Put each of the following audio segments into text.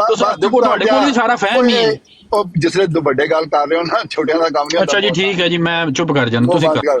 ਤੁਸੀਂ ਦੇਖੋ ਤੁਹਾਡੇ ਕੋਲ ਵੀ ਸਾਰਾ ਫਹਿਮ ਹੀ ਹੈ। ਉਹ ਜਿਸਲੇ ਦੋ ਵੱਡੇ ਗੱਲ ਕਰ ਰਹੇ ਹੋ ਨਾ, ਛੋਟਿਆਂ ਦਾ ਕੰਮ ਨਹੀਂ ਹੁੰਦਾ। ਅੱਛਾ ਜੀ ਠੀਕ ਹੈ ਜੀ, ਮੈਂ ਚੁੱਪ ਕਰ ਜਾਣਾ, ਤੁਸੀਂ ਕਰ।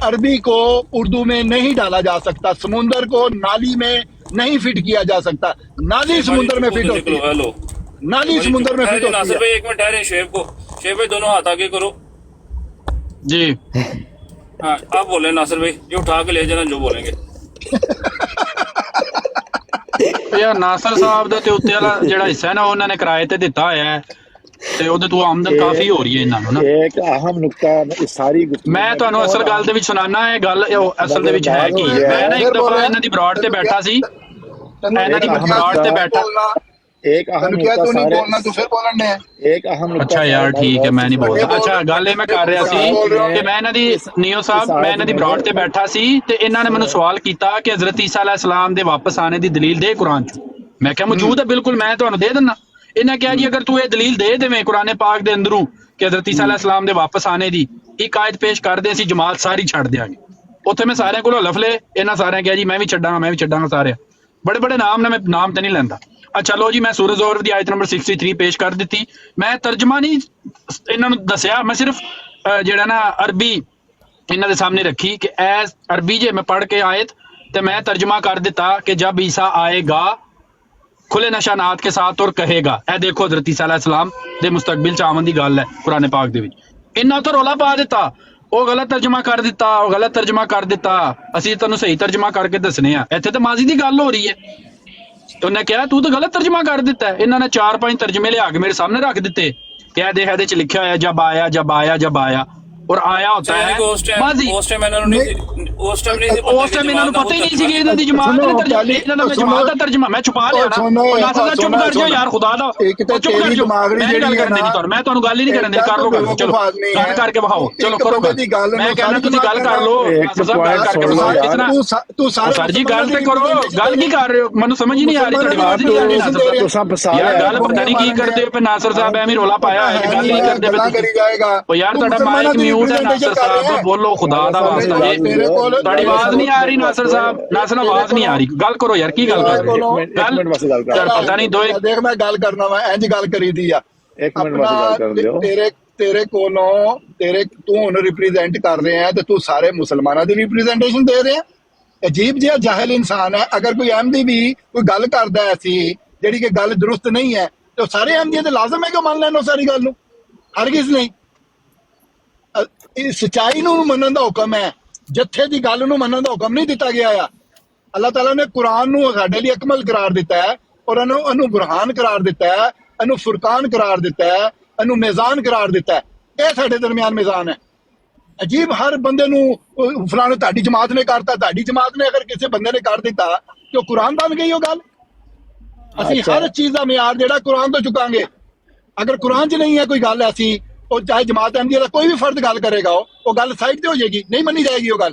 عربی کو اردو میں نہیں ڈالا جا سکتا، سمندر کو نالی میں نہیں فٹ کیا جا سکتا، نالی سمندر میں فٹ ہوتی ہے، ہیلو نالی سمندر میں فٹ ہوتی ناصر ہے۔ بھائی ایک منٹ ٹھہرے، شیب بھائی دونوں ہاتھ آگے کرو۔ جی ہاں آپ بولیں ناصر بھائی، یہ اٹھا کے لے جانا جو بولیں گے۔ ਯਾਰ ਨਾਸਰ ਸਾਹਿਬ ਦੇ ਤੇ ਉੱਤੇ ਵਾਲਾ ਜਿਹੜਾ ਹਿੱਸਾ ਹੈ ਨਾ ਉਹਨਾਂ ਨੇ ਕਿਰਾਏ ਤੇ ਦਿੱਤਾ ਹੋਇਆ ਹੈ ਤੇ ਉਹਦੇ ਤੋਂ ਆਮਦਨ ਕਾਫੀ ਹੋ ਰਹੀ ਹੈ ਇਹਨਾਂ ਨੂੰ ਨਾ। ایک اہم نقطہ اس ساری گفتگو ਮੈਂ ਤੁਹਾਨੂੰ ਅਸਲ ਗੱਲ ਦੇ ਵਿੱਚ ਸੁਣਾਉਣਾ ਹੈ ਗੱਲ ਅਸਲ ਦੇ ਵਿੱਚ ਹੈ ਕੀ ਮੈਂ ਨਾ ਇੱਕ ਦਫਾ ਇਹਨਾਂ ਦੀ ਬਰਾੜ ਤੇ ਬੈਠਾ ਸੀ ਇਹਨਾਂ ਦੀ ਬਰਾੜ ਤੇ ਬੈਠਾ ایک اہم تینوں کیا نقطہ تو نہیں سارے بولنا تو پھر بولنا ہے۔ ایک اہم نقطہ ਅੱਛਾ ਯਾਰ ਠੀਕ ਹੈ ਮੈਂ ਨਹੀਂ ਬੋਲਦਾ ਅੱਛਾ ਗੱਲ ਇਹ ਮੈਂ ਕਰ ਰਿਹਾ ਸੀ ਕਿ ਮੈਂ ਇਹਨਾਂ ਦੀ ਨੀਓ ਸਾਹਿਬ ਮੈਂ ਇਹਨਾਂ ਦੀ ਬਰਾੜ ਤੇ ਬੈਠਾ ਸੀ ਤੇ ਇਹਨਾਂ ਨੇ ਮੈਨੂੰ ਸਵਾਲ ਕੀਤਾ ਕਿ ਹਜ਼ਰਤ ਈਸਾ ਅਲੈਹਿਸ ਸਲਾਮ ਦੇ ਵਾਪਸ ਆਣੇ ਦੀ ਦਲੀਲ ਦੇ ਕੁਰਾਨ ਚ ਮੈਂ ਕਿਹਾ ਮੌਜੂਦ ਹੈ ਬਿਲਕੁਲ ਮੈਂ ਤੁਹਾਨੂੰ ਦੇ ਦਿੰਦਾ ਇਹਨਾਂ ਕਿਹਾ ਜੀ ਅਗਰ ਤੂੰ ਇਹ ਦਲੀਲ ਦੇ ਦੇਵੇਂ ਕੁਰਾਨ ਪਾਕ ਦੇ ਅੰਦਰੋਂ ਕਿ ਹਜ਼ਰਤ ਈਸਾ ਅਲੈਹਿਸ ਸਲਾਮ ਦੇ ਵਾਪਸ ਆਣੇ ਦੀ ਇੱਕ ਆਇਤ ਪੇਸ਼ ਕਰਦੇ ਅਸੀਂ ਜਮਾਤ ਸਾਰੀ ਛੱਡ ਦਿਆਂਗੇ ਉੱਥੇ ਮੈਂ ਸਾਰਿਆਂ ਕੋਲੋਂ ਹਲਫ ਲਏ ਇਹਨਾਂ ਸਾਰਿਆਂ ਕਿਹਾ ਜੀ ਮੈਂ ਵੀ ਛੱਡਾਂਗਾ ਸਾਰੇ ਬੜੇ ਬੜੇ ਨਾਮ ਨੇ ਮੈਂ ਨਾਮ ਤੇ ਨਹੀਂ ਲੈਂਦਾ ਅੱਛਾ ਲੋ ਜੀ ਮੈਂ ਸੂਰਜ ਜ਼ੋਹਰ ਦੀ ਆਇਤ ਨੰਬਰ 63 ਪੇਸ਼ ਕਰ ਦਿੱਤੀ ਮੈਂ ਤਰਜਮਾ ਨਹੀਂ ਇਹਨਾਂ ਨੂੰ ਦੱਸਿਆ ਮੈਂ ਸਿਰਫ ਜਿਹੜਾ ਨਾ ਅਰਬੀ ਇਹਨਾਂ ਦੇ ਸਾਹਮਣੇ ਰੱਖੀ ਕਿ ਐਸ ਅਰਬੀ ਜੇ ਮੈਂ ਪੜ੍ਹ ਕੇ ਆਇਤ ਤੇ ਮੈਂ ਤਰਜਮਾ ਕਰ ਦਿੱਤਾ ਕਿ ਜਬ ਈਸਾ ਆਏਗਾ ਖੁੱਲੇ ਨਿਸ਼ਾਨਾਤ ਕੇ ਸਾਥ ਔਰ ਕਹੇਗਾ ਇਹ ਦੇਖੋ ਹਜ਼ਰਤ ਈਸਾ ਅਲੈਹਿਸ ਸਲਾਮ ਦੇ ਮੁਸਤਕਬਿਲ ਚ ਆਉਣ ਦੀ ਗੱਲ ਹੈ ਕੁਰਾਨ ਪਾਕ ਦੇ ਵਿੱਚ ਇਹਨਾਂ ਤੋਂ ਰੌਲਾ ਪਾ ਦਿੱਤਾ ਉਹ ਗਲਤ ਤਰਜਮਾ ਕਰ ਦਿੱਤਾ ਅਸੀਂ ਤੁਹਾਨੂੰ ਸਹੀ ਤਰਜਮਾ ਕਰਕੇ ਦੱਸਨੇ ਆ ਇੱਥੇ ਤਾਂ ਮਾਜ਼ੀ ਦੀ ਗੱਲ ਹੋ ਰਹੀ ਹੈ ਉਹਨੇ ਕਿਹਾ ਤੂੰ ਤਾਂ ਗਲਤ ਤਰਜਮਾ ਕਰ ਦਿੱਤਾ ਇਹਨਾਂ ਨੇ 4-5 ਤਰਜਮੇ ਲਿਆ ਕੇ ਮੇਰੇ ਸਾਹਮਣੇ ਰੱਖ ਦਿੱਤੇ ਕਿ ਇਹ ਦੇਖ ਇਹਦੇ ਚ ਲਿਖਿਆ ਹੋਇਆ ਜਬ ਆਇਆ ਔਰ ਆਇਆ ਹੋਤਾ ਹੈ ਮਾਜ਼ੀ ਉਸ ਟਾਈਮ ਇਹਨਾਂ ਨੂੰ ਨਹੀਂ ਇਹਨਾਂ ਨੂੰ ਪਤਾ ਹੀ ਨਹੀਂ ਸੀ ਕਿ ਇਹਨਾਂ ਦੀ ਜਮਾਤ ਨੇ ਤਰਜਮਾ ਇਹਨਾਂ ਦਾ ਜਮਾਤ ਦਾ ਤਰਜਮਾ ਮੈਂ ਛੁਪਾ ਲਿਆ ਨਾ ਨਾਸਰ ਸਾਹਿਬ ਚੁੱਪ ਕਰ ਜਾਓ ਯਾਰ ਖੁਦਾ ਦਾ ਚੁੱਪ ਕਰ ਜਾਓ ਮੈਂ ਗੱਲ ਕਰਨੀ ਨਹੀਂ ਤੁਹਾਨੂੰ ਮੈਂ ਤੁਹਾਨੂੰ ਗੱਲ ਹੀ ਨਹੀਂ ਕਰਨ ਦੇ ਕਰ ਲਓ ਗੱਲ ਚਲੋ ਗੱਲ ਕਰਕੇ ਵਿਖਾਓ ਚਲੋ ਕਰੋ ਗੱਲ ਮੈਂ ਕਹਿੰਦਾ ਤੁਸੀਂ ਗੱਲ ਕਰ ਲਓ ਨਾਸਰ ਸਾਹਿਬ ਗੱਲ ਕਰਕੇ ਵਿਖਾਓ ਕਿਤਨਾ ਤੂੰ ਸਰ ਜੀ ਗੱਲ ਤੇ ਕਰੋ ਗੱਲ ਕੀ ਕਰ ਰਹੇ ਹੋ ਮੈਨੂੰ ਸਮਝ ਹੀ ਨਹੀਂ ਆ ਰਹੀ ਤੁਹਾਡੀ ਆਵਾਜ਼ ਨਹੀਂ ਆ ਰਹੀ ਨਾਸਰ ਸਾਹਿਬ ਯਾਰ ਗੱਲ ਪਤਾ ਨਹੀਂ ਕੀ ਕਰਦੇ ਹੋ ਨਾਸਰ ਸਾਹਿਬ ਐਵੇਂ ਰੋਲਾ ਪਾਇਆ ਹੈ ਗੱਲ ਨਹੀਂ ਕਰਦੇ ਪਏ ਉਹ ਯਾਰ ਤੁਹਾਡਾ ਮਾਈਕ ਮਿਊਟ ਹੈ ਨਾਸਰ ਸਾਹਿਬ ਬੋਲੋ ਖੁਦਾ ਦਾ ਵਾਸਤਾ ਜੀ ਤੁਹਾਡੀ ਆਵਾਜ਼ ਨਹੀਂ ਆ ਰਹੀ ਨਾਸਰ ਸਾਹਿਬ ਨਾਸਰ ਆਵਾਜ਼ ਨਹੀਂ ਆ ਰਹੀ ਗੱਲ ਕਰੋ ਯਾਰ ਕੀ ਗੱਲ ਕਰ ਰਹੇ ਹੋ ਗੱਲ ਪਤਾ ਨਹੀਂ ਦੋਏ ਦੇਖ ਮੈਂ ਗੱਲ ਕਰਨਾ ਵਾ ਇੰਜ ਗੱਲ ਕਰੀਦੀ ਆ ਇੱਕ ਮਿੰਟ ਵਾਸਤੇ ਗੱਲ ਕਰ ਲਿਓ ਤੇਰੇ ਕੋਲੋਂ ਤੂੰ ਹੁਣ ਰਿਪਰੈਜ਼ੈਂਟ ਕਰ ਰਿਹਾ ਤੇ ਤੂੰ ਸਾਰੇ ਮੁਸਲਮਾਨਾਂ ਦੀ ਰਿਪਰੈਜ਼ੈਂਟੇਸ਼ਨ ਦੇ ਰਿਹਾ ਅਜੀਬ ਜਿਹਾ ਜਾਹਿਲ ਇਨਸਾਨ ਹੈ ਅਗਰ ਕੋਈ ਅਹਿਮਦੀ ਵੀ ਕੋਈ ਗੱਲ ਕਰਦਾ ਐਸੀ ਜਿਹੜੀ ਕਿ ਗੱਲ ਦਰੁਸਤ ਨਹੀਂ ਹੈ ਤੇ ਸਾਰੇ ਅਹਿਮਦੀਆਂ ਤੇ ਲਾਜ਼ਮ ਹੈ ਕਿ ਮੰਨ ਲੈਣ ਸਾਰੀ ਗੱਲ ਨੂੰ ਹਰਗਿਜ਼ ਨਹੀਂ ਸਚਾਈ ਨੂੰ ਮੰਨਣ ਦਾ ਹੁਕਮ ਹੈ ਜੱਥੇ ਦੀ ਗੱਲ ਨੂੰ ਮੰਨਣ ਦਾ ਹੁਕਮ ਨਹੀਂ ਦਿੱਤਾ ਗਿਆ ਆ ਅੱਲਾਹ ਤਾਲਾ ਨੇ ਕੁਰਾਨ ਨੂੰ ਸਾਡੇ ਲਈ ਅਕਮਲ ਕਰਾਰ ਦਿੱਤਾ ਹੈ ਔਰ ਇਹਨੂੰ ਬੁਰਹਾਨ ਕਰਾਰ ਦਿੱਤਾ ਹੈ ਇਹਨੂੰ ਫੁਰਕਾਨ ਕਰਾਰ ਦਿੱਤਾ ਹੈ ਇਹਨੂੰ ਮੇਜ਼ਾਨ ਕਰਾਰ ਦਿੱਤਾ ਹੈ ਇਹ ਸਾਡੇ ਦਰਮਿਆਨ ਮੇਜ਼ਾਨ ਹੈ ਅਜੀਬ ਹਰ ਬੰਦੇ ਨੂੰ ਫਲਾਣੇ ਤੁਹਾਡੀ ਜਮਾਤ ਨੇ ਕਰਤਾ ਤੁਹਾਡੀ ਜਮਾਤ ਨੇ ਅਗਰ ਕਿਸੇ ਬੰਦੇ ਨੇ ਕਰ ਦਿੱਤਾ ਤੇ ਉਹ ਕੁਰਾਨ ਬਣ ਗਈ ਉਹ ਗੱਲ ਅਸੀਂ ਹਰ ਚੀਜ਼ ਦਾ ਮਿਆਰ ਜਿਹੜਾ ਕੁਰਾਨ ਤੋਂ ਚੁਕਾਂਗੇ ਅਗਰ ਕੁਰਾਨ 'ਚ ਨਹੀਂ ਹੈ ਕੋਈ ਗੱਲ ਐਸੀ ਉਹ ਚਾਹੇ ਜਮਾਤ ਅਹਿਮਦੀਆ ਦਾ ਕੋਈ ਵੀ ਫਰਦ ਗੱਲ ਕਰੇਗਾ ਉਹ ਗੱਲ ਸਾਈਡ ਤੇ ਹੋ ਜਾਏਗੀ ਨਹੀਂ ਮੰਨੀ ਜਾਏਗੀ ਉਹ ਗੱਲ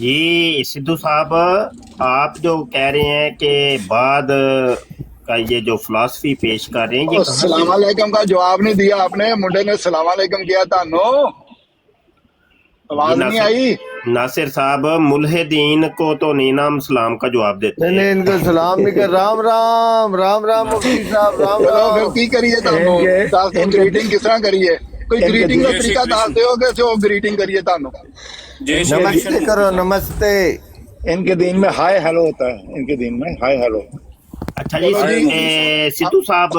جی سدھو صاحب، آپ جو کہہ رہے ہیں کہ بعد کا یہ جو فلاسفی پیش کر رہے ہیں یہ کہاں السلام سے؟ علیکم کا جواب نہیں دیا آپ نے. منڈے نے السلام علیکم کیا تھا. نو جی آواز نہیں آئی. ناصر صاحب، ملحدین کو تو نہیں نام اسلام کا جواب دیتے نہیں ہیں. ان کو سلام نہیں کر. رام رام رام رام مفتی صاحب رام چلو پھر رام. کی کریے تانوں گریٹنگ کس طرح کریے؟ کوئی گریٹنگ کا جے شری طریقہ کرشن. دستے ہو کہ جو گریٹنگ کریے تانوں؟ جے شری نمستے کرشن کرو نمستے. ان کے دین میں ہائے ہیلو ہوتا ہے. ان کے دین میں ہائے ہیلو. اچھا جی، چلو جی. سدھو صاحب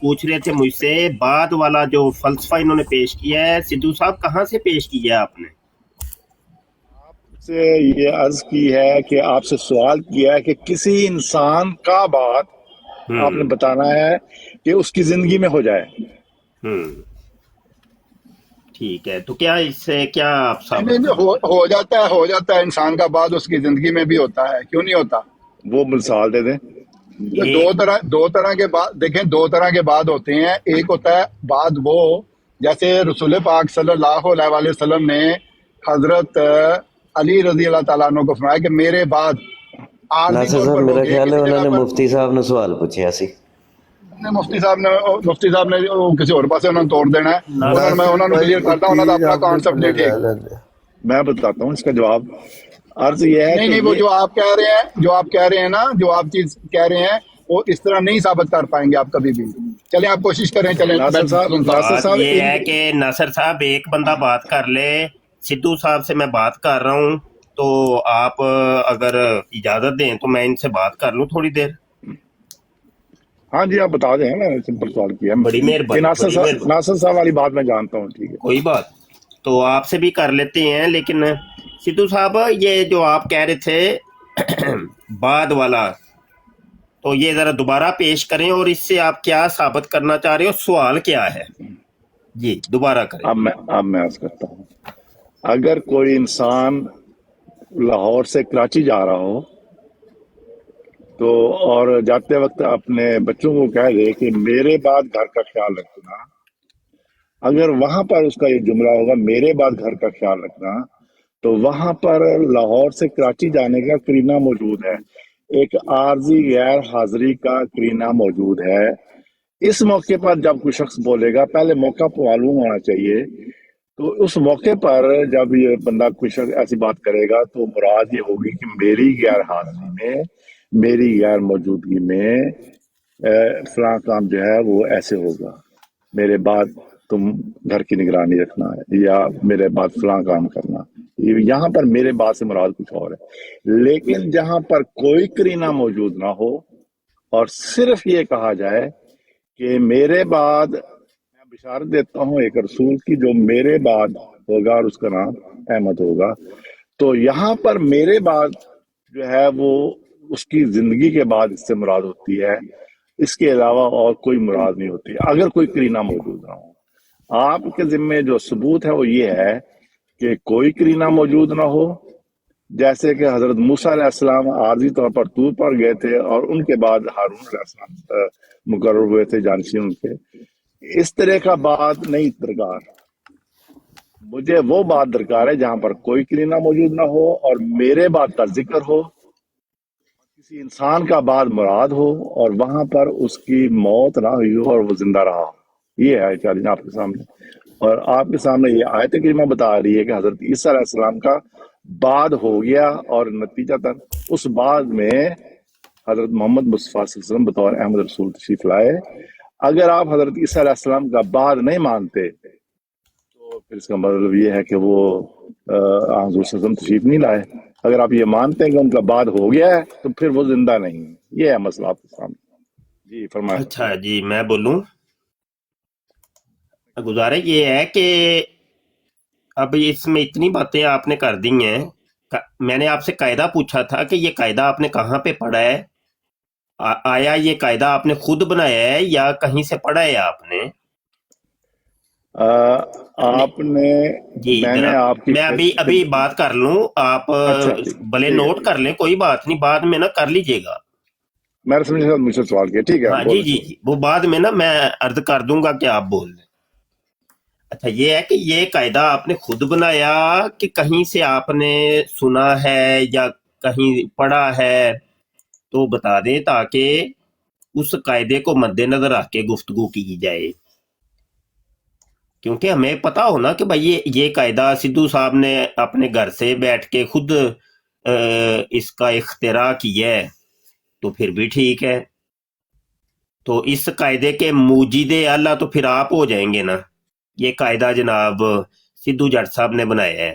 پوچھ رہے تھے مجھ سے بعد والا جو فلسفہ انہوں نے پیش کیا ہے، سدھو صاحب کہاں سے پیش کیا ہے آپ نے؟ سے یہ عرض کی ہے کہ آپ سے سوال کیا ہے کہ کسی انسان کا بات آپ نے بتانا ہے کہ اس کی زندگی میں ہو جائے. ہوں ٹھیک ہے، تو کیا اس سے کیا آپ نہیں ثابت نہیں، کریں؟ ہو جاتا ہے انسان کا بعد اس کی زندگی میں بھی ہوتا ہے. کیوں نہیں ہوتا؟ وہ مثال دے دیں. دو طرح کے بعد دیکھیں. دو طرح کے بعد ہوتے ہیں. ایک ہوتا ہے بعد وہ جیسے رسول پاک صلی اللہ علیہ وآلہ وسلم نے حضرت علی رضی اللہ تعالیٰ عنہ کو فرمایا کہ میرے بعد عارضی ناصر طور صاحب پر وہ میرا گئے خیال ہے کسی انہوں جگہ نے پر. مفتی صاحب نے سوال پوچھا سی. مفتی صاحب نے وہ کسی اور پاسے انہوں نے توڑ دینا ہے. انہوں نے کلیئر کرتا. انہوں نے اپنا کانسیپٹ نہیں ٹھیک. میں بتاتا ہوں اس کا جواب. عرض یہ ہے نہیں کہ نہیں، وہ جو آپ کہہ رہے ہیں نا، جو آپ چیز کہہ رہے ہیں وہ اس طرح نہیں ثابت کر پائیں گے آپ کبھی بھی. چلیں آپ کوشش کریں. چلیں ناصر صاحب بات یہ ہے کہ ناصر صاحب ایک بندہ بات کر لے. سدھو صاحب سے میں بات کر رہا ہوں، تو آپ اگر اجازت دیں تو میں ان سے بات کر لوں تھوڑی دیر. ہاں جی آپ بتا دیں. میں نے سمپل سوال کیا بڑی کہ مہربانی، بڑی مہربانی. ناصر صاحب والی بات میں جانتا ہوں. ٹھیک ہے کوئی بات تو آپ سے بھی کر لیتے ہیں. لیکن سدھو صاحب یہ جو آپ کہہ رہے تھے بعد والا، تو یہ ذرا دوبارہ پیش کریں اور اس سے آپ کیا ثابت کرنا چاہ رہے ہو، سوال کیا ہے؟ جی دوبارہ کریں. اب میں عرض کرتا ہوں. اگر کوئی انسان لاہور سے کراچی جا رہا ہو تو اور جاتے وقت اپنے بچوں کو کہہ دے کہ میرے بعد گھر کا خیال رکھنا، اگر وہاں پر اس کا یہ جملہ ہوگا میرے بعد گھر کا خیال رکھنا، تو وہاں پر لاہور سے کراچی جانے کا کرینہ موجود ہے. ایک عارضی غیر حاضری کا کرینہ موجود ہے. اس موقع پر جب کوئی شخص بولے گا، پہلے موقع پر معلوم ہونا چاہیے. تو اس موقع پر جب یہ بندہ کوئی شخص ایسی بات کرے گا تو مراد یہ ہوگی کہ میری غیر حاضری میں، میری غیر موجودگی میں فلاں کام جو ہے وہ ایسے ہوگا. میرے بعد تم گھر کی نگرانی رکھنا ہے، یا میرے بعد فلاں کام کرنا. یہاں پر میرے بعد سے مراد کچھ اور ہے. لیکن جہاں پر کوئی کرینہ موجود نہ ہو اور صرف یہ کہا جائے کہ میرے بعد، میں بشارت دیتا ہوں ایک رسول کی جو میرے بعد ہوگا اور اس کا نام احمد ہوگا، تو یہاں پر میرے بعد جو ہے وہ اس کی زندگی کے بعد اس سے مراد ہوتی ہے. اس کے علاوہ اور کوئی مراد نہیں ہوتی اگر کوئی کرینہ موجود نہ ہو. آپ کے ذمے جو ثبوت ہے وہ یہ ہے کہ کوئی کرینہ موجود نہ ہو، جیسے کہ حضرت موسیٰ علیہ السلام عارضی طور پر طور پر گئے تھے اور ان کے بعد ہارون علیہ السلام مقرر ہوئے تھے جانشین ان کے. اس طرح کا بات نہیں درکار. مجھے وہ بات درکار ہے جہاں پر کوئی کرینہ موجود نہ ہو اور میرے بعد کا ذکر ہو، کسی انسان کا بعد مراد ہو اور وہاں پر اس کی موت نہ ہوئی ہو اور وہ زندہ رہا ہو. یہ ہے چیلنج آپ کے سامنے. اور آپ کے سامنے یہ آیت کریمہ بتا رہی ہے کہ حضرت عیسیٰ علیہ السلام کا بعد ہو گیا اور نتیجہ اس بعد میں حضرت محمد مصطفیٰ صلی اللہ علیہ وسلم بطور احمد رسول تشریف لائے. اگر آپ حضرت عیسیٰ علیہ السلام کا بعد نہیں مانتے تو پھر اس کا مطلب یہ ہے کہ وہ حضور صلی اللہ علیہ وسلم تشریف نہیں لائے. اگر آپ یہ مانتے ہیں کہ ان کا بعد ہو گیا ہے تو پھر وہ زندہ نہیں ہے. یہ ہے مسئلہ آپ کے سامنے. جی فرمائیں. اچھا جی میں بولوں. گزارش یہ ہے کہ اب اس میں اتنی باتیں آپ نے کر دی ہیں. میں نے آپ سے قاعدہ پوچھا تھا کہ یہ قاعدہ آپ نے کہاں پہ پڑھا ہے؟ آیا یہ قاعدہ آپ نے خود بنایا ہے یا کہیں سے پڑھا ہے آپ نے؟ آپ نے جی میں ابھی بات کر لوں، آپ بھلے نوٹ کر لیں، کوئی بات نہیں، بعد میں نا کر لیجئے گا. میں نے مجھ سے سوال کیا. ٹھیک ہے ہاں جی وہ بعد میں نا میں عرض کر دوں گا کہ آپ بول دیں. اچھا یہ ہے کہ یہ قاعدہ آپ نے خود بنایا کہ کہیں سے آپ نے سنا ہے یا کہیں پڑھا ہے؟ تو بتا دیں تاکہ اس قاعدے کو مد نظر رکھ کے گفتگو کی جائے، کیونکہ ہمیں پتا ہونا کہ بھائی یہ قاعدہ سدھو صاحب نے اپنے گھر سے بیٹھ کے خود اس کا اختراع کیا ہے تو پھر بھی ٹھیک ہے۔ تو اس قاعدے کے موجد اعلیٰ تو پھر آپ ہو جائیں گے نا۔ یہ قاعدہ جناب سدھو جٹ صاحب نے بنایا ہے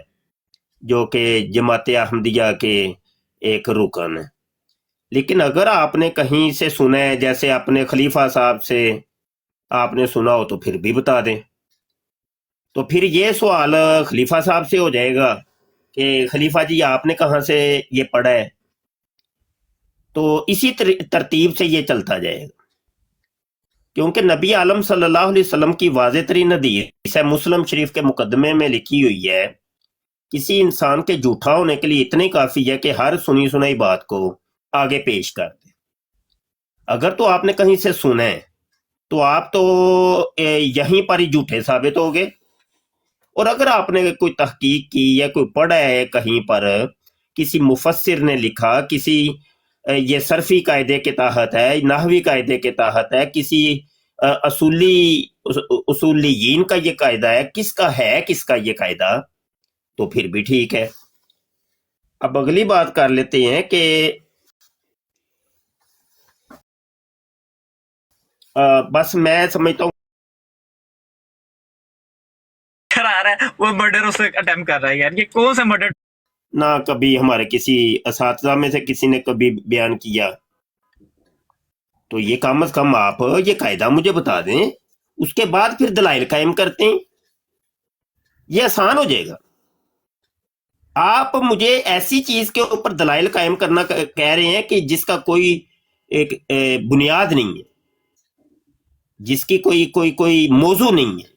جو کہ جماعت احمدیہ کے ایک رکن ہے، لیکن اگر آپ نے کہیں سے سنا ہے، جیسے اپنے خلیفہ صاحب سے آپ نے سنا ہو تو پھر بھی بتا دیں۔ تو پھر یہ سوال خلیفہ صاحب سے ہو جائے گا کہ خلیفہ جی آپ نے کہاں سے یہ پڑھا ہے، تو اسی ترتیب سے یہ چلتا جائے گا، کیونکہ نبی عالم صلی اللہ علیہ وسلم کی واضح ترین حدیث ہے، مسلم شریف کے مقدمے میں لکھی ہوئی ہے، کسی انسان کے جھوٹا ہونے کے لیے اتنی کافی ہے کہ ہر سنی سنائی بات کو آگے پیش کر دے۔ اگر تو آپ نے کہیں سے سنا ہے تو آپ تو یہیں پر ہی جھوٹے ثابت ہو گئے، اور اگر آپ نے کوئی تحقیق کی یا کوئی پڑھا ہے کہیں پر، کسی مفسر نے لکھا، کسی یہ صرفی قاعدے کے تحت ہے، نحوی قاعدے کے تحت ہے، کسی اصولیین کا یہ قاعدہ ہے، کس کا یہ قاعدہ، تو پھر بھی ٹھیک ہے۔ اب اگلی بات کر لیتے ہیں کہ بس میں سمجھتا ہوں آ رہا ہے وہ مرڈر اسے اٹیمپٹ کر رہا ہے، یار یہ کون سا مرڈر؟ نہ کبھی ہمارے کسی اساتذہ میں سے کسی نے کبھی بیان کیا، تو یہ کم از کم آپ یہ قاعدہ مجھے بتا دیں، اس کے بعد پھر دلائل قائم کرتے ہیں، یہ آسان ہو جائے گا۔ آپ مجھے ایسی چیز کے اوپر دلائل قائم کرنا کہہ رہے ہیں کہ جس کا کوئی ایک بنیاد نہیں ہے، جس کی کوئی موضوع نہیں ہے،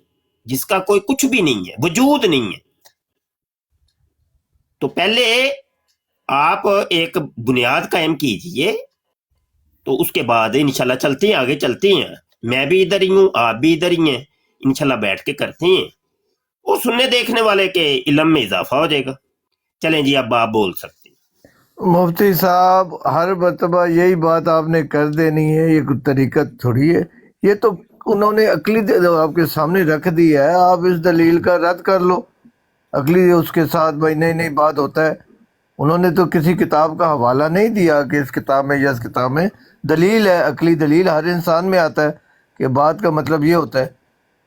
جس کا کوئی کچھ بھی نہیں ہے، وجود نہیں ہے، تو پہلے آپ ایک بنیاد قائم کیجئے، تو اس کے بعد انشاءاللہ چلتے ہیں، آگے چلتے ہیں، میں بھی ادھر ہی ہوں، آپ بھی ادھر ہی ہیں، انشاءاللہ بیٹھ کے کرتے ہیں، اور سننے دیکھنے والے کے علم میں اضافہ ہو جائے گا۔ چلیں جی اب آپ بول سکتے ہیں۔ مفتی صاحب ہر مرتبہ یہی بات آپ نے کر دینی ہے، یہ کوئی طریقت تھوڑی ہے، یہ تو انہوں نے عقلی آپ کے سامنے رکھ دی ہے، آپ اس دلیل کا رد کر لو عقلی اس کے ساتھ، بھائی نہیں بات ہوتا ہے۔ انہوں نے تو کسی کتاب کا حوالہ نہیں دیا کہ اس کتاب میں یا اس کتاب میں دلیل ہے، عقلی دلیل ہر انسان میں آتا ہے کہ بات کا مطلب یہ ہوتا ہے۔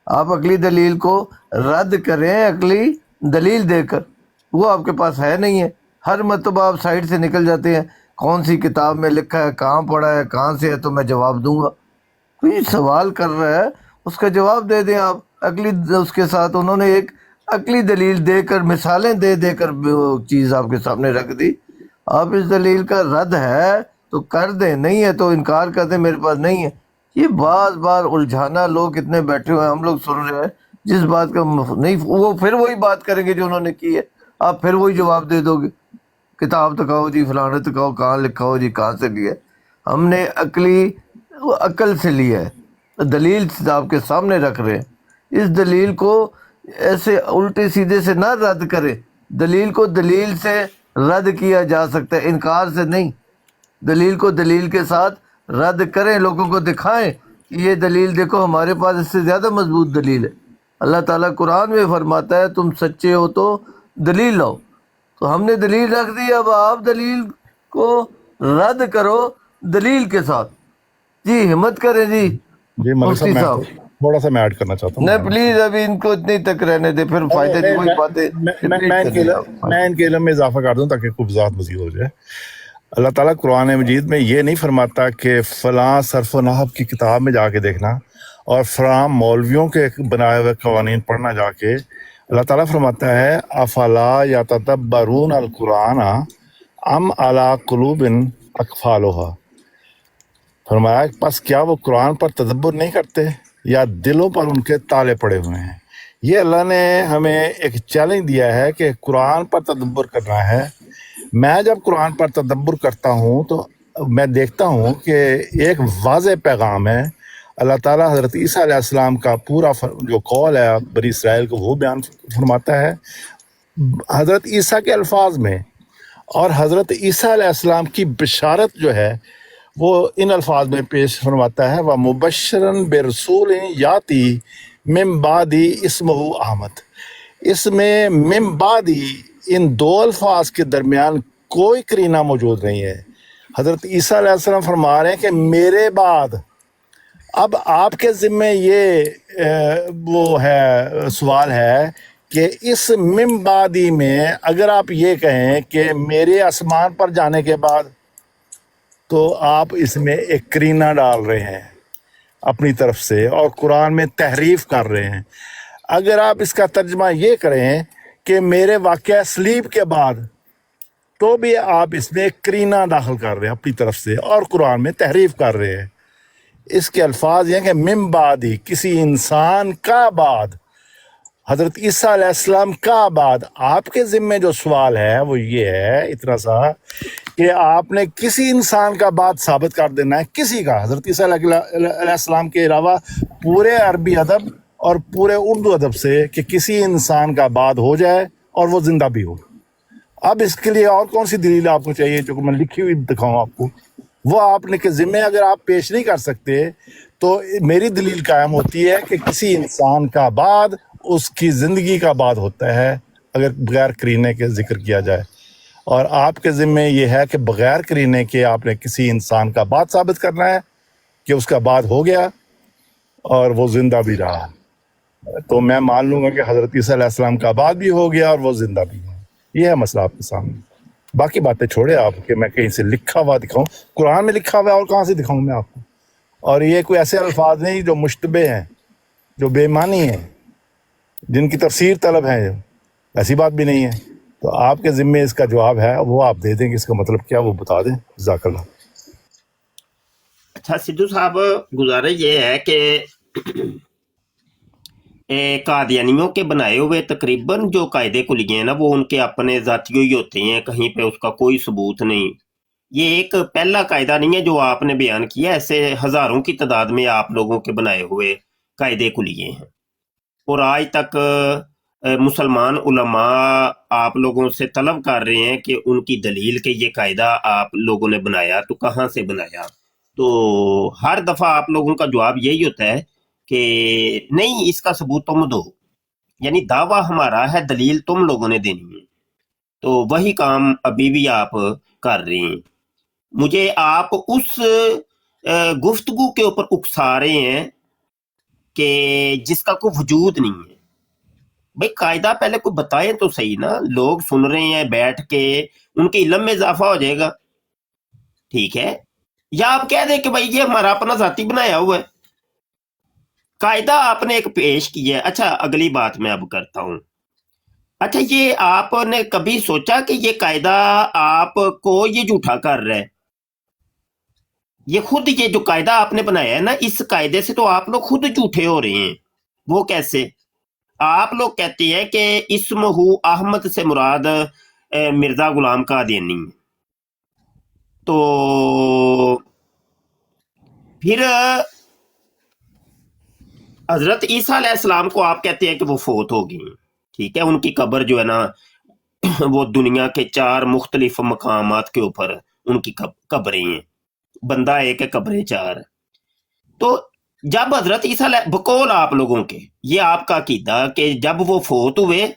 آپ عقلی دلیل کو رد کریں عقلی دلیل دے کر، وہ آپ کے پاس ہے نہیں ہے، ہر مرتبہ آپ سائڈ سے نکل جاتے ہیں، کون سی کتاب میں لکھا ہے، کہاں پڑھا ہے، کہاں سے ہے، تو میں جواب دوں گا۔ کوئی سوال کر رہا ہے اس کا جواب دے دیں آپ عقلی، اس کے ساتھ انہوں نے ایک عقلی دلیل دے کر، مثالیں دے کر وہ چیز آپ کے سامنے رکھ دی، آپ اس دلیل کا رد ہے تو کر دیں، نہیں ہے تو انکار کر دیں میرے پاس نہیں ہے۔ یہ بار الجھانا، لوگ اتنے بیٹھے ہوئے ہیں، ہم لوگ سن رہے ہیں، جس بات کا نہیں وہ پھر وہی بات کریں گے جو انہوں نے کی ہے، آپ پھر وہی جواب دے دو گے، کتاب تکاؤ جی، فلانا تکاؤ، کہاں لکھا ہو جی، کہاں سے لیا ہے۔ ہم نے عقل سے لیا ہے، دلیل آپ کے سامنے رکھ رہے ہیں، اس دلیل کو ایسے الٹے سیدھے سے نہ رد کریں، دلیل کو دلیل سے رد کیا جا سکتا ہے، انکار سے نہیں۔ دلیل کو دلیل کے ساتھ رد کریں، لوگوں کو دکھائیں کہ یہ دلیل دیکھو ہمارے پاس اس سے زیادہ مضبوط دلیل ہے۔ اللہ تعالیٰ قرآن میں فرماتا ہے تم سچے ہو تو دلیل لاؤ، تو ہم نے دلیل رکھ دی، اب آپ دلیل کو رد کرو دلیل کے ساتھ۔ جی ہمت کریں جی جی ملک مفتی صاحب، صاحب۔ تھوڑا سا میں ایڈ کرنا چاہتا ہوں۔ نہیں پلیز ابھی ان کو اتنی تک رہنے دے، پھر فائدہ نہیں، کوئی باتیں میں ان کے علم میں اضافہ کر دوں تاکہ خوب ذات مزید ہو جائے۔ اللہ تعالیٰ قرآن مجید میں یہ نہیں فرماتا کہ فلاں صرف و نحو کی کتاب میں جا کے دیکھنا اور فلاں مولویوں کے بنائے ہوئے قوانین پڑھنا جا کے۔ اللہ تعالیٰ فرماتا ہے افلا یتدبرون القرآن ام علی قلوب اقفالها، فرمایا پس کیا وہ قرآن پر تدبر نہیں کرتے یا دلوں پر ان کے تالے پڑے ہوئے ہیں۔ یہ اللہ نے ہمیں ایک چیلنج دیا ہے کہ قرآن پر تدبر کرنا ہے۔ میں جب قرآن پر تدبر کرتا ہوں تو میں دیکھتا ہوں کہ ایک واضح پیغام ہے، اللہ تعالیٰ حضرت عیسیٰ علیہ السلام کا پورا جو قول ہے بنی اسرائیل کو وہ بیان فرماتا ہے حضرت عیسیٰ کے الفاظ میں، اور حضرت عیسیٰ علیہ السلام کی بشارت جو ہے وہ ان الفاظ میں پیش فرماتا ہے وَمُبَشِّرًا بِرَسُولٍ یاتی من بعدی اسمہ احمد۔ اس میں من بعدی ان دو الفاظ کے درمیان کوئی قرینہ موجود نہیں ہے۔ حضرت عیسیٰ علیہ السلام فرما رہے ہیں کہ میرے بعد، اب آپ کے ذمے یہ وہ ہے سوال ہے کہ اس من بعدی میں اگر آپ یہ کہیں کہ میرے آسمان پر جانے کے بعد، تو آپ اس میں ایک قرینہ ڈال رہے ہیں اپنی طرف سے اور قرآن میں تحریف کر رہے ہیں۔ اگر آپ اس کا ترجمہ یہ کریں کہ میرے واقعہ صلیب کے بعد، تو بھی آپ اس میں ایک قرینہ داخل کر رہے ہیں اپنی طرف سے اور قرآن میں تحریف کر رہے ہیں۔ اس کے الفاظ یہ ہیں کہ من بعدی، کسی انسان کا بعد، حضرت عیسیٰ علیہ السلام کا بعد۔ آپ کے ذمے جو سوال ہے وہ یہ ہے اتنا سا کہ آپ نے کسی انسان کا بعد ثابت کر دینا ہے، کسی کا، حضرت عیسیٰ علیہ السلام کے علاوہ پورے عربی ادب اور پورے اردو ادب سے، کہ کسی انسان کا بعد ہو جائے اور وہ زندہ بھی ہو۔ اب اس کے لیے اور کون سی دلیل آپ کو چاہیے جو کہ میں لکھی ہوئی دکھاؤں آپ کو؟ وہ آپ نے کے ذمے اگر آپ پیش نہیں کر سکتے تو میری دلیل قائم ہوتی ہے کہ کسی انسان کا بعد اس کی زندگی کا بعد ہوتا ہے اگر بغیر قرینے کے ذکر کیا جائے، اور آپ کے ذمے یہ ہے کہ بغیر قرینے کے آپ نے کسی انسان کا بعد ثابت کرنا ہے کہ اس کا بعد ہو گیا اور وہ زندہ بھی رہا، تو میں مان لوں گا کہ حضرت عیسیٰ علیہ السلام کا بعد بھی ہو گیا اور وہ زندہ بھی ہے۔ یہ ہے مسئلہ آپ کے سامنے۔ باقی باتیں چھوڑے آپ کہ میں کہیں سے لکھا ہوا دکھاؤں، قرآن میں لکھا ہوا ہے اور کہاں سے دکھاؤں میں آپ کو؟ اور یہ کوئی ایسے الفاظ نہیں جو مشتبہ ہیں، جو بے معنی ہیں، جن کی تفسیر طلب ہے، ایسی بات بھی نہیں ہے۔ تو آپ کے ذمے اس کا جواب ہے، وہ آپ دے دیں کہ اس کا مطلب کیا وہ بتا دیں۔ جزاک اللہ۔ اچھا سدھو صاحب، گزارش یہ ہے کہ قادیانیوں کے بنائے ہوئے تقریباً جو قاعدے کلیے ہیں نا، وہ ان کے اپنے ذاتیوں ہی ہوتے ہیں، کہیں پہ اس کا کوئی ثبوت نہیں۔ یہ ایک پہلا قاعدہ نہیں ہے جو آپ نے بیان کیا، ایسے ہزاروں کی تعداد میں آپ لوگوں کے بنائے ہوئے قاعدے کلیے ہیں، اور آج تک مسلمان علماء آپ لوگوں سے طلب کر رہے ہیں کہ ان کی دلیل کہ یہ قاعدہ آپ لوگوں نے بنایا تو کہاں سے بنایا۔ تو ہر دفعہ آپ لوگوں کا جواب یہی ہوتا ہے کہ نہیں، اس کا ثبوت تم دو، یعنی دعویٰ ہمارا ہے، دلیل تم لوگوں نے دینی ہے۔ تو وہی کام ابھی بھی آپ کر رہے ہیں۔ مجھے آپ اس گفتگو کے اوپر اکسا رہے ہیں کہ جس کا کوئی وجود نہیں ہے۔ بھئی قاعدہ پہلے کوئی بتائیں تو صحیح نا، لوگ سن رہے ہیں بیٹھ کے، ان کے علم میں اضافہ ہو جائے گا، ٹھیک ہے؟ یا آپ کہہ دیں کہ بھائی یہ ہمارا اپنا ذاتی بنایا ہوا ہے۔ قاعدہ آپ نے ایک پیش کیا ہے۔ اچھا اگلی بات میں اب کرتا ہوں۔ اچھا یہ آپ نے کبھی سوچا کہ یہ قاعدہ آپ کو یہ جھوٹا کر رہا ہے؟ یہ خود یہ جو قاعدہ آپ نے بنایا ہے نا، اس قاعدے سے تو آپ لوگ خود جھوٹے ہو رہے ہیں۔ وہ کیسے؟ آپ لوگ کہتے ہیں کہ اسمہ احمد سے مراد مرزا غلام قادیانی، تو پھر حضرت عیسیٰ علیہ السلام کو آپ کہتے ہیں کہ وہ فوت ہو گئی، ٹھیک ہے؟ ان کی قبر جو ہے نا وہ دنیا کے 4 مختلف مقامات کے اوپر ان کی قبریں ہیں، بندہ ایک ہے، قبریں 4۔ تو جب حضرت عیسیٰ علیہ بقول آپ لوگوں کے، یہ آپ کا عقیدہ کہ جب وہ فوت ہوئے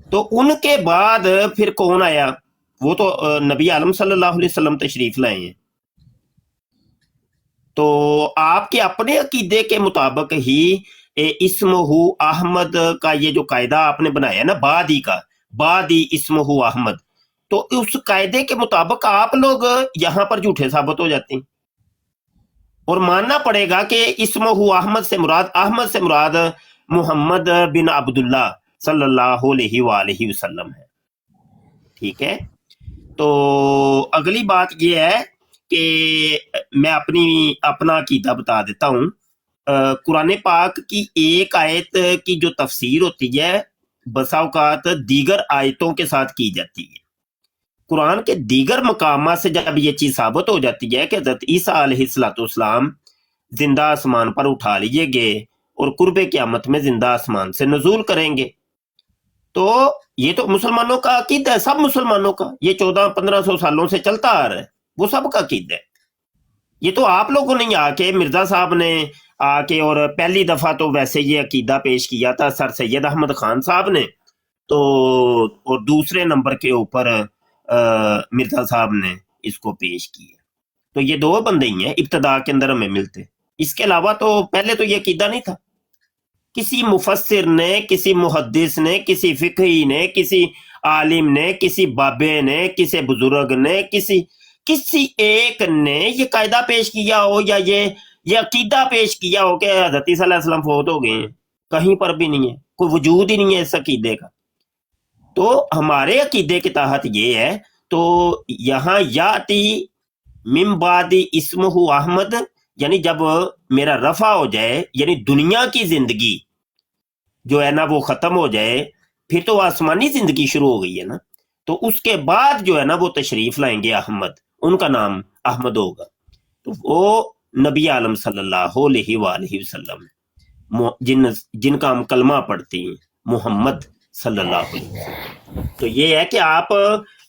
تو ان کے بعد پھر کون آیا؟ وہ تو نبی عالم صلی اللہ علیہ وسلم تشریف لائے ہیں۔ تو آپ کے اپنے عقیدے کے مطابق ہی اسمہ احمد کا یہ جو قاعدہ آپ نے بنایا نا، بعدی کا، بعدی اسمہ احمد، تو اس قاعدے کے مطابق آپ لوگ یہاں پر جھوٹے ثابت ہو جاتے ہیں، اور ماننا پڑے گا کہ اسمہ احمد سے مراد محمد بن عبداللہ صلی اللہ علیہ وآلہ وسلم ہے، ٹھیک ہے؟ تو اگلی بات یہ ہے کہ میں اپنا عقیدہ بتا دیتا ہوں۔ قرآن پاک کی ایک آیت کی جو تفسیر ہوتی ہے بسا اوقات دیگر آیتوں کے ساتھ کی جاتی ہے۔ قرآن کے دیگر مقامات سے جب یہ چیز ثابت ہو جاتی ہے کہ حضرت عیسیٰ علیہ السلام زندہ آسمان پر اٹھا لیے گئے اور قرب قیامت میں زندہ آسمان سے نزول کریں گے۔ تو یہ تو مسلمانوں کا عقیدہ ہے، سب مسلمانوں کا، یہ 1400-1500 سالوں سے چلتا آ رہا ہے، وہ سب کا عقیدہ ہے۔ یہ تو آپ لوگوں نے آ کے، مرزا صاحب نے آ کے، اور پہلی دفعہ تو ویسے یہ عقیدہ پیش کیا تھا سر سید احمد خان صاحب نے، تو اور دوسرے نمبر کے اوپر مرزا صاحب نے اس کو پیش کیا۔ تو یہ دو بندے ہی ہیں ابتدا کے اندر ہمیں ملتے، اس کے علاوہ تو پہلے تو یہ عقیدہ نہیں تھا۔ کسی مفسر نے، کسی محدث نے، کسی فقہی نے، کسی عالم نے، کسی بابے نے، کسی بزرگ نے، کسی ایک نے یہ قاعدہ پیش کیا ہو یا یہ عقیدہ پیش کیا ہو کہ حضرت عیسیٰ علیہ السلام فوت ہو گئے ہیں، کہیں پر بھی نہیں ہے، کوئی وجود ہی نہیں ہے اس عقیدے کا۔ تو ہمارے عقیدے کے تحت یہ ہے، تو یہاں یاتی من بعد اسمہ احمد، یعنی جب میرا رفع ہو جائے، یعنی دنیا کی زندگی جو ہے نا وہ ختم ہو جائے، پھر تو آسمانی زندگی شروع ہو گئی ہے نا، تو اس کے بعد جو ہے نا وہ تشریف لائیں گے احمد، ان کا نام احمد ہوگا۔ تو وہ نبی عالم صلی اللہ علیہ وآلہ وسلم، جن کا ہم کلمہ پڑھتے ہیں، محمد صلی اللہ علیہ وسلم۔ تو یہ ہے کہ آپ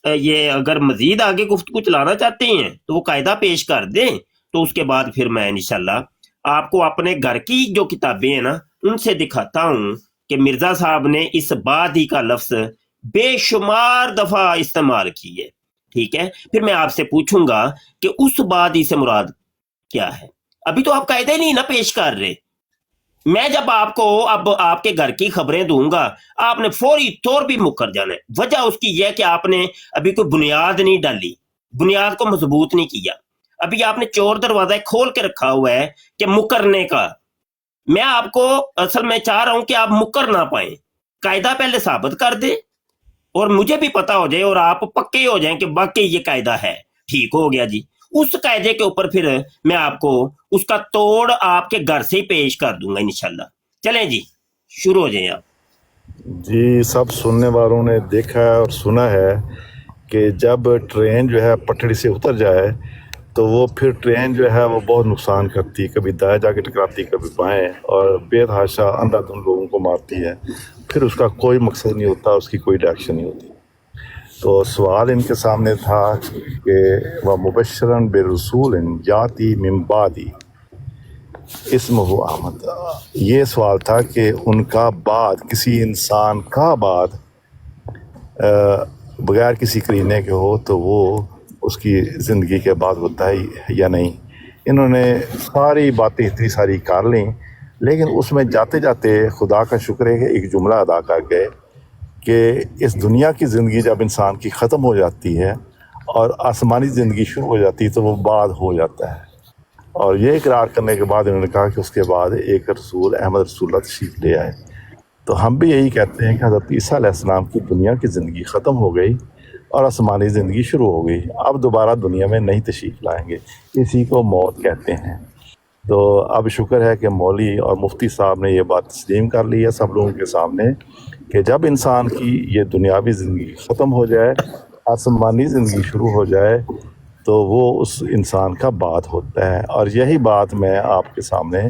یہ اگر مزید آگے گفتگو چلانا چاہتے ہیں تو وہ قاعدہ پیش کر دیں، تو اس کے بعد پھر میں انشاءاللہ آپ کو اپنے گھر کی جو کتابیں ہیں نا ان سے دکھاتا ہوں کہ مرزا صاحب نے اس بادی کا لفظ بے شمار دفعہ استعمال کی ہے، ٹھیک ہے۔ پھر میں آپ سے پوچھوں گا کہ اس بادی سے مراد کیا ہے، ابھی تو آپ قاعدہ ہی نہیں نا پیش کر رہے۔ میں جب آپ کو اب آپ کے گھر کی خبریں دوں گا، آپ نے فوری طور بھی مکر جانا ہے۔ وجہ اس کی یہ کہ آپ نے ابھی کوئی بنیاد نہیں ڈالی، بنیاد کو مضبوط نہیں کیا، ابھی آپ نے چور دروازہ کھول کے رکھا ہوا ہے کہ مکرنے کا۔ میں آپ کو اصل میں چاہ رہا ہوں کہ آپ مکر نہ پائیں، قاعدہ پہلے ثابت کر دیں اور مجھے بھی پتا ہو جائے اور آپ پکے ہو جائیں کہ واقعی یہ قاعدہ ہے، ٹھیک ہو گیا جی۔ اس قاعدے کے اوپر پھر میں آپ کو اس کا توڑ آپ کے گھر سے ہی پیش کر دوں گا انشاءاللہ۔ چلیں جی، شروع ہو جائیں آپ۔ جی، سب سننے والوں نے دیکھا ہے اور سنا ہے کہ جب ٹرین جو ہے پٹڑی سے اتر جائے تو وہ پھر ٹرین جو ہے وہ بہت نقصان کرتی ہے، کبھی دائیں جا کے ٹکراتی، کبھی بائیں، اور بے تحاشا اندھا دھند لوگوں کو مارتی ہے، پھر اس کا کوئی مقصد نہیں ہوتا، اس کی کوئی ڈائریکشن نہیں ہوتی۔ تو سوال ان کے سامنے تھا کہ وہ مبشرن برسول یاتی من بعدی اسمہ احمد، یہ سوال تھا کہ ان کا بعد، کسی انسان کا بعد بغیر کسی کرینے کے ہو تو وہ اس کی زندگی کے بعد ہوتا ہے یا نہیں۔ انہوں نے ساری باتیں اتنی ساری کر لیں، لیکن اس میں جاتے جاتے خدا کا شکر ہے کہ ایک جملہ ادا کر گئے کہ اس دنیا کی زندگی جب انسان کی ختم ہو جاتی ہے اور آسمانی زندگی شروع ہو جاتی ہے تو وہ بعد ہو جاتا ہے۔ اور یہ اقرار کرنے کے بعد انہوں نے کہا کہ اس کے بعد ایک رسول احمد رسول اللہ تشریف لے آئے۔ تو ہم بھی یہی کہتے ہیں کہ حضرت عیسیٰ علیہ السلام کی دنیا کی زندگی ختم ہو گئی اور آسمانی زندگی شروع ہو گئی، اب دوبارہ دنیا میں نہیں تشریف لائیں گے، اسی کو موت کہتے ہیں۔ تو اب شکر ہے کہ مولوی اور مفتی صاحب نے یہ بات تسلیم کر لی ہے سب لوگوں کے سامنے کہ جب انسان کی یہ دنیاوی زندگی ختم ہو جائے، آسمانی زندگی شروع ہو جائے، تو وہ اس انسان کا بعد ہوتا ہے۔ اور یہی بات میں آپ کے سامنے،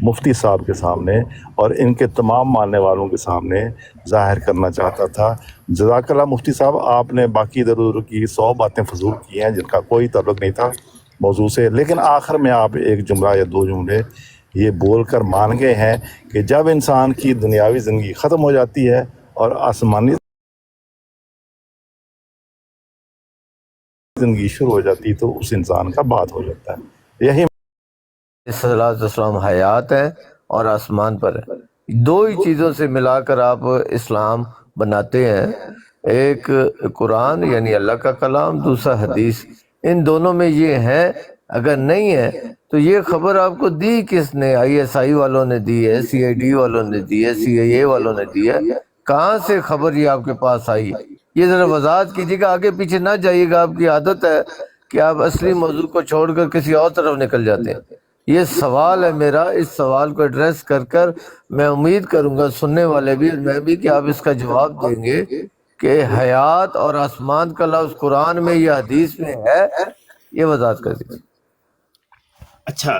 مفتی صاحب کے سامنے اور ان کے تمام ماننے والوں کے سامنے ظاہر کرنا چاہتا تھا۔ جزاک اللہ مفتی صاحب، آپ نے باقی ادھر ادھر کی 100 باتیں فضول کی ہیں جن کا کوئی تعلق نہیں تھا موضوع سے، لیکن آخر میں آپ ایک جملہ یا دو جملے یہ بول کر مان گئے ہیں کہ جب انسان کی دنیاوی زندگی ختم ہو جاتی ہے اور آسمانی زندگی شروع ہو جاتی تو اس انسان کا بعد ہو جاتا ہے۔ یہی صلاۃ والسلام حیات ہے اور آسمان پر ہے، دو ہی چیزوں سے ملا کر آپ اسلام بناتے ہیں، ایک قرآن یعنی اللہ کا کلام، دوسرا حدیث۔ ان دونوں میں یہ ہے، اگر نہیں ہے تو یہ خبر آپ کو دی کس نے؟ ISI والوں نے دی ہے، CID والوں نے دی ہے، CIA والوں نے دی ہے، کہاں سے خبر یہ آپ کے پاس آئی؟ یہ ذرا وضاحت کیجیے گا، آگے پیچھے نہ جائیے گا۔ آپ کی عادت ہے کہ آپ اصلی موضوع کو چھوڑ کر کسی اور طرف نکل جاتے ہیں۔ یہ سوال ہے میرا، اس سوال کو ایڈریس کر کر میں امید کروں گا سننے والے بھی اور میں بھی کہ آپ اس کا جواب دیں گے کہ حیات اور آسمان کا لفظ قرآن میں یا حدیث میں ہے، یہ وضاحت کر دیجیے۔ اچھا،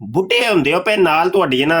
ਬੁੱਢੇ ਹੁੰਦੇ ਹੋ ਪਏ ਨਾਲ ਤੁਹਾਡੀ ਨਾ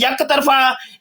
ਇੱਕ ਤਰਫਾ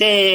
ਤੇ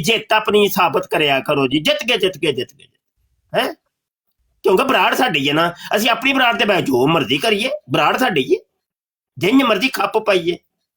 ਜਿੱਤ ਆਪਣੀ ਸਾਬਤ ਕਰਿਆ ਕਰੋ ਜੀ, ਜਿੱਤ ਗਏ ਹੈ, ਕਿਉਂਕਿ ਬਰਾੜ ਸਾਡੀ ਹੈ ਨਾ, ਅਸੀਂ ਆਪਣੀ ਬਰਾੜ ਤੇ ਬੈ ਜੋ ਮਰਜ਼ੀ ਕਰੀਏ, ਬਰਾੜ ਸਾਡੀ ਹੈ, ਜਿੰਨ ਮਰਜ਼ੀ ਖੱਪ ਪਾਈਏ।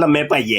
ਲੰਮੇ ਪਾਈਏ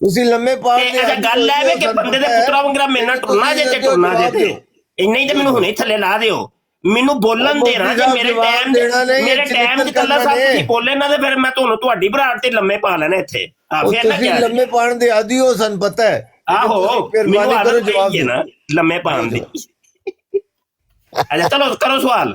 ਤੁਸੀਂ ਲੰਮੇ ਪਾੜ ਤੇ ਅੱਛਾ ਗੱਲ ਐ ਵੇ ਕਿ ਬੰਦੇ ਦੇ ਪੁੱਤਰਾ ਵੰਗਰਾ ਮੇਰੇ ਨਾਲ ਟੁਰਨਾ ਜੇ ਤੇ ਟੁਰਨਾ ਜੇ ਤੇ ਇੰਨਾ ਹੀ ਤੇ ਮੈਨੂੰ ਹੁਣੇ ਥੱਲੇ ਲਾ ਦਿਓ, ਮੈਨੂੰ ਬੋਲਣ ਦੇਣਾ ਜੇ ਮੇਰੇ ਟਾਈਮ ਚ ਕੱਲਾ ਸਾਹਿਬ ਤੁਸੀਂ ਬੋਲੇ ਨਾ ਤੇ ਫਿਰ ਮੈਂ ਤੁਹਾਨੂੰ ਤੁਹਾਡੀ ਬਰਾੜ ਤੇ ਲੰਮੇ ਪਾ ਲੈਣਾ ਇੱਥੇ ਆ ਫਿਰ ਨਾ ਤੁਸੀਂ ਕਿਹਾ ਲੰਮੇ ਪਾਣ ਦੇ ਆਦੀ ਹੋ, ਸਾਨੂੰ ਪਤਾ ਹੈ। ਆਹੋ ਮੈਨੂੰ ਕਰੋ ਆਦਤ ਜਵਾਬ ਪਈ ਹੈ ਨਾ ਲੰਮੇ ਪਾਣ ਦੀ। ਅੱਛਾ ਚਲੋ ਕਰੋ ਸਵਾਲ।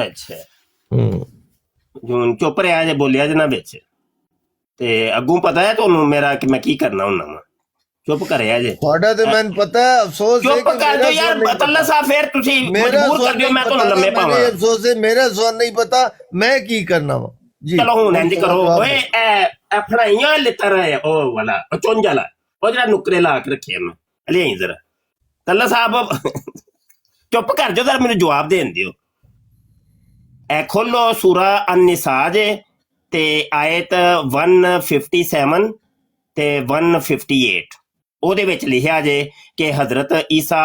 ਅੱਛਾ ਹੁਣ ਚੁੱਪ ਰਿਹਾ ਜੇ ਬੋਲਿਆ ਜੇ ਨਾ ਵਿੱਚ ਤੇ ਅੱਗੋਂ ਪਤਾ ਹੈ ਤੁਹਾਨੂੰ ਮੇਰਾ ਕਿ ਮੈਂ ਕੀ ਕਰਨਾ ਹੁੰਦਾ ਵਾ, ਚੁੱਪ ਕਰਿਆ ਜੇ। ਤੁਹਾਡਾ ਤੇ ਮੈਨੂੰ ਪਤਾ ਹੈ, ਅਫਸੋਸ ਹੈ ਚੁੱਪ ਕਿ ਕਰ ਦਿਓ ਯਾਰ ਬੱਤਲਾ ਸਾਹਿਬ, ਫਿਰ ਤੁਸੀਂ ਮਜਬੂਰ ਕਰ ਦਿਓ ਮੈਂ ਤੁਹਾਨੂੰ ਲੰਮੇ ਪਾਵਾਂ। ਅਫਸੋਸ ਹੈ, ਮੇਰਾ ਸਵਾਲ ਨਹੀਂ ਪਤਾ ਮੈਂ ਕੀ ਕਰਨਾ ਵਾ ਜੀ। ਚਲੋ ਹੁਣ ਇੰਜ ਕਰੋ, ਓਏ ਇਹ ਫੜਾਈਆਂ ਲਿੱਤਰ ਹੈ ਉਹ ਵਾਲਾ ਉਹ ਚੁੰਝ ਵਾਲਾ, ਉਹ ਜਿਹੜਾ ਨੁਕਰੇ ਲਾ ਕੇ ਰੱਖਿਆ ਮੈਂ ਲਿਆਈ ਜ਼ਰਾ। ਤੱਲਾ ਸਾਹਿਬ ਚੁੱਪ ਕਰ ਜਾਓ, ਜ਼ਰਾ ਮੈਨੂੰ ਜਵਾਬ ਦੇਣ ਦਿਓ। ਇਹ ਖੋਲੋ ਸੂਰਾ ਅਨ-ਨਿਸਾ ਜੇ ਤੇ ਆਇਤ 157 ਤੇ 158, ਉਹਦੇ ਵਿੱਚ ਲਿਖਿਆ ਜੇ ਕਿ ਹਜ਼ਰਤ ਈਸਾ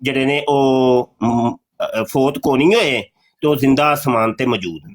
ਜਿਹੜੇ ਨੇ ਉਹ ਫੌਤ ਕੋ ਨਹੀਂ ਹੋਏ ਤੇ ਉਹ ਜ਼ਿੰਦਾ ਆਸਮਾਨ ਤੇ ਮੌਜੂਦ ਨੇ।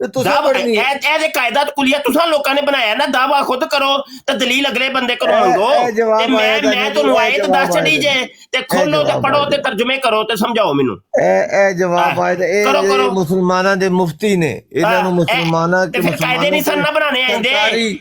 ਇਹਦੇ ਕਾਇਦਾ ਤੇ ਕੁਲੀਆ ਤੁਸੀਂ ਲੋਕਾਂ ਨੇ ਬਣਾਇਆ ਨਾ, ਦਾਵਾ ਖੁਦ ਕਰੋ ਤੇ ਦਲੀਲ ਅਗਲੇ ਬੰਦੇ ਕੋਲੋਂ ਮੰਗੋ। ਤੇ ਮੈਂ ਤੁਹਾਨੂੰ ਆਇਤ ਦੱਸ ਛੜੀ ਜੇ ਤੇ ਖੋਲੋ ਤੇ ਪੜੋ ਤੇ ਤਰਜਮੇ ਕਰੋ ਤੇ ਸਮਝਾਓ ਮੈਨੂੰ। ਇਹ ਜਵਾਬ ਆਇਤ ਇਹ ਮੁਸਲਮਾਨਾਂ ਦੇ ਮੁਫਤੀ ਨੇ, ਇਹਨਾਂ ਨੂੰ ਮੁਸਲਮਾਨਾਂ ਕੇ ਫਿਰ ਕਾਇਦੇ ਨਹੀਂ ਸੰਨਾ ਬਣਾਣੇ ਆਂਦੇ,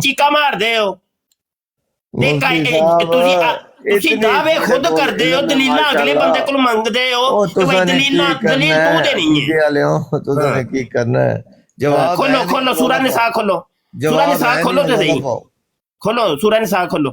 ਚੀਕਾ ਮਾਰਦੇ ਹੋ ਤੇ ਤੁਸੀਂ ਦਾਅਵੇ ਖੁਦ ਕਰਦੇ ਹੋ, ਦਲੀਲਾਂ ਅਗਲੇ ਬੰਦੇ ਕੋਲ ਮੰਗਦੇ ਹੋ ਕਿ ਭਾਈ ਦਲੀਲ ਤੂੰ ਦੇਣੀ ਹੈ। ਤੁਸੀਂ ਨੇ ਕੀ ਕਰਨਾ ਹੈ? ਜਵਾਬ ਖੋਲੋ ਸੂਰਾ ਨਿਸਾ ਖੋਲੋ, ਸੂਰਾ ਨਿਸਾ ਖੋਲੋ ਤੇ ਸਹੀ, ਖੋਲੋ ਸੂਰਾ ਨਿਸਾ ਖੋਲੋ।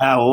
ਆਹੋ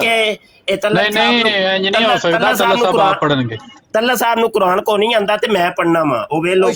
ਕਿ ਇਹ ਤੱਲਾ ਨਹੀਂ ਇੰਜ ਨਹੀਂ ਹੋ ਸਕਦਾ, ਤੱਲਾ ਸਾਹਿਬ ਆਪ ਪੜਨਗੇ। ਤੱਲਾ ਸਾਹਿਬ ਨੂੰ ਕੁਰਾਨ ਕੋ ਨਹੀਂ ਆਂਦਾ ਤੇ ਮੈਂ ਪੜਨਾ ਵਾ, ਉਹ ਵੇ ਲੋ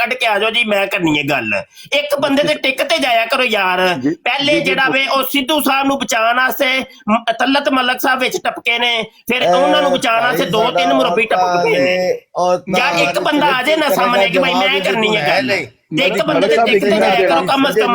ਕੱਢ ਕੇ ਆ ਜਾਓ ਜੀ, ਮੈਂ ਕਰਨੀ ਹੈ ਗੱਲ। ਇੱਕ ਬੰਦੇ ਤੇ ਟਿਕ ਤੇ ਜਾਇਆ ਕਰੋ ਯਾਰ। ਪਹਿਲੇ ਜਿਹੜਾ ਵੇ ਉਹ ਸਿੱਧੂ ਸਾਹਿਬ ਨੂੰ ਬਚਾਉਣ ਵਾਸਤੇ ਤਲਤ ਮਲਕ ਸਾਹਿਬ ਵਿੱਚ ਟਪਕੇ ਨੇ, ਫਿਰ ਉਹਨਾਂ ਨੂੰ ਬਚਾਉਣ ਵਾਸਤੇ ਦੋ ਤਿੰਨ ਮੁਰੱਬੀ ਟਪਕ ਗਏ ਨੇ। ਯਾਰ ਇੱਕ ਬੰਦਾ ਆ ਜਾਏ ਨਾ ਸਾਹਮਣੇ ਕਿ ਭਾਈ ਮੈਂ ਕਰਨੀ ਹੈ ਗੱਲ, ਤੇ ਇੱਕ ਬੰਦੇ ਤੇ ਟਿਕ ਤੇ ਜਾਇਆ ਕਰੋ ਕਮ ਸੇ ਕਮ।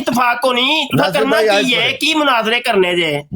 ਇਤਫਾਕ ਹੋਣੀ, ਤੁਸੀਂ ਕਰਨਾ ਕੀ ਹੈ? ਕੀ ਮੁਨਾਜ਼ਰੇ ਕਰਨੇ ਜੇ?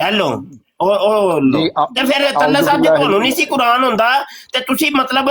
ਹੈਲੋ ਤੇ ਫਿਰ ਤੱਲਾ ਸਾਹਿਬ ਜੇ ਤੁਹਾਨੂੰ ਨਹੀਂ ਸੀ ਕੁਰਾਨ ਹੁੰਦਾ ਤੇ ਤੁਸੀਂ ਮਤਲਬ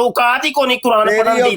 ਔਕਾਤ ਹੀ ਕੋਈ ਨਹੀਂ ਕੁਰਾਨ ਪੜ੍ਹਨ ਦੀ?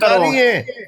ਕਰੋ।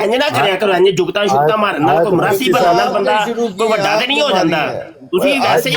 ਇੰਜ ਨਾ ਕਰਿਆ ਕਰੋ, ਇੰਜ ਜੁਗਤਾਂ ਸ਼ੁਗਤਾਂ ਮਾਰਨ ਨਾਲ ਕੋਈ ਮਰਾਸੀ ਬਣਨ ਨਾਲ ਬੰਦਾ ਕੋਈ ਵੱਡਾ ਤੇ ਨਹੀਂ ਹੋ ਜਾਂਦਾ। ਤੁਸੀਂ ਵੈਸੇ ਹੀ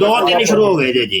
ਦੋ ਤਿੰਨ ਸ਼ੁਰੂ ਹੋ ਗਏ ਜੀ।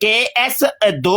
ਕਿ ਇਸ ਦੋ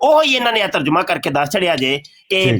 ਉਹ ਹੀ ਇਹਨਾਂ ਨੇ ਤਰਜਮਾ ਕਰਕੇ ਦੱਸ ਛੜਿਆ ਜੇ ਕਿ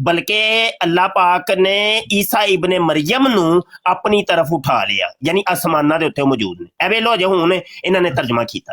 ਬਲਕਿ ਅੱਲਾਹ ਪਾਕ ਨੇ ਈਸਾ ਇਬਨ ਮਰੀਮ ਨੂੰ ਆਪਣੀ ਤਰਫ ਉਠਾ ਲਿਆ, ਯਾਨੀ ਅਸਮਾਨਾਂ ਦੇ ਉੱਤੇ ਮੌਜੂਦ ਨੇ। ਐਵੇਂ ਲੋ ਜੇ ਹੁਣ ਇਹਨਾਂ ਨੇ ਤਰਜਮਾ ਕੀਤਾ।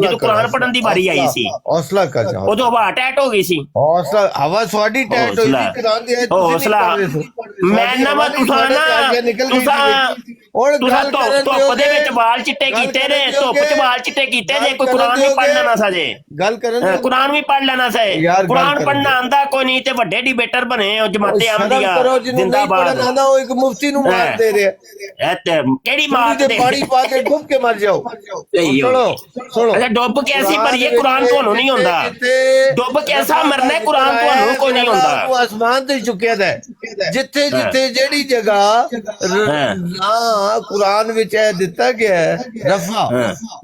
ਜਦੋਂ ਕੁਰਾਨ ਪੜਨ ਦੀ ਵਾਰੀ ਆਈ ਸੀ? ਹੌਸਲਾ ਕਰ ਜਾ, ਉਦੋਂ ਹਵਾ ਟੈਟ ਹੋ ਗਈ ਸੀ। ਹੌਸਲਾ ਹਵਾ ਤੁਹਾਡੀ ਟੈਟ ਹੋਈ ਸੀ, ਕੁਰਾਨ ਦੀ ਹੌਸਲਾ ਮੈਂ ਨਾ ਤੁਸਾਂ ਧੁੱਪ ਦੇ ਵਿੱਚ ਵਾਲ ਚਿੱਟੇ ਕੀਤੇ ਨੇ, ਧੁੱਪ ਚ ਵਾਲ ਚਿੱਟੇ ਕੀਤੇ ਜੇ ਕੋਈ ਕੁਰਾਨ ਵੀ ਪੜ ਲੈਣਾ ਸਾ ਜੇ, ਗੱਲ ਕਰਨ ਕੁਰਾਨ ਵੀ ਪੜ ਲੈਣਾ ਸਾ। ਕੁਰਾਨ ਪੜਨਾ ਆਂਦਾ ਕੋਈ ਨਹੀਂ ਤੇ ਵੱਡੇ ਡਿਬੇਟਰ ਬਣੇ ਹੋ ਜਮਾਤੇ ਆਮਦੀਆਂ ਜ਼ਿੰਦਾਬਾਦ। ਉਹ ਇੱਕ ਮੁਫਤੀ ਨੂੰ ਮਾਰ ਦੇ ਰਿਹਾ, ਕਿਹੜੀ ਮਾਰ ਦੇ ਪਾਣੀ ਪਾ ਕੇ ਡੁੱਬ ਕੇ ਮਰ ਜਾਓ। ਸੁਣੋ ਅੱਛਾ ਡੁੱਬ ਕੇ ਅਸੀਂ ਮਰੀਏ, ਕੁਰਾਨ ਤੁਹਾਨੂੰ ਨਹੀਂ ਹੁੰਦਾ। ਡੁੱਬ ਕੇ ਐਸਾ ਮਰਨਾ ਕੁਰਾਨ ਤੁਹਾਨੂੰ ਕੋਈ ਨਹੀਂ ਹੁੰਦਾ। ਉਹ ਅਸਮਾਨ ਤੇ ਚੁੱਕਿਆ ਦਾ ਜਿੱਥੇ ਜਿੱਥੇ ਜਿਹੜੀ ਜਗ੍ਹਾ ਕੁਰਾਨ ਵਿੱਚ ਇਹ ਦਿੱਤਾ ਗਿਆ ਹੈ ਰਫਾ,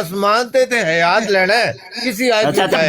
ਅਸਮਾਨ ਤੇ ਹਯਾਤ ਲੈਣਾ ਹੈ ਕਿਸੇ ਆਇਤ ਵਿੱਚ ਹੈ।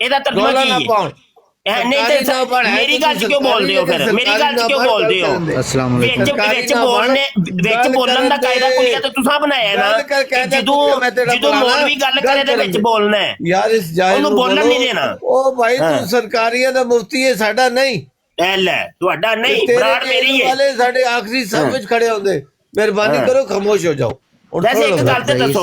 ਇਹਦਾ ਤਰਜਮਾ ਕੀ ਹੈ? ਨਹੀਂ ਤੇ ਮੇਰੀ ਗੱਲ ਚ ਕਿਉਂ ਬੋਲਦੇ ਹੋ ਫਿਰ? ਮੇਰੀ ਗੱਲ ਚ ਕਿਉਂ ਬੋਲਦੇ ਹੋ? ਵਿੱਚ ਬੋਲਣ ਦਾ ਕਾਇਦਾ ਕੁਲੀਆ ਤਾਂ ਤੁਸੀਂ ਬਣਾਇਆ ਨਾ। ਜਦੋਂ ਮੌਲਵੀ ਗੱਲ ਕਰੇ ਦੇ ਵਿੱਚ ਬੋਲਣਾ ਹੈ ਯਾਰ, ਇਸ ਜਾਇਜ਼ ਉਹਨੂੰ ਬੋਲਣ ਨਹੀਂ ਦੇਣਾ। ਉਹ ਭਾਈ ਤੂੰ ਸਰਕਾਰੀਆਂ ਦਾ ਮੁਫਤੀ ਹੈ, ਸਾਡਾ ਨਹੀਂ। ਲੈ ਤੁਹਾਡਾ ਨਹੀਂ, ਬਰਾੜ ਮੇਰੀ ਹੈ। ਵਾਲੇ ਸਾਡੇ ਆਖਰੀ ਸਭ ਵਿੱਚ ਖੜੇ ਹੁੰਦੇ। ਮਿਹਰਬਾਨੀ ਕਰੋ ਖਾਮੋਸ਼ ਹੋ ਜਾਓ। ਵੈਸੇ ਇੱਕ ਗੱਲ ਤੇ ਦੱਸੋ,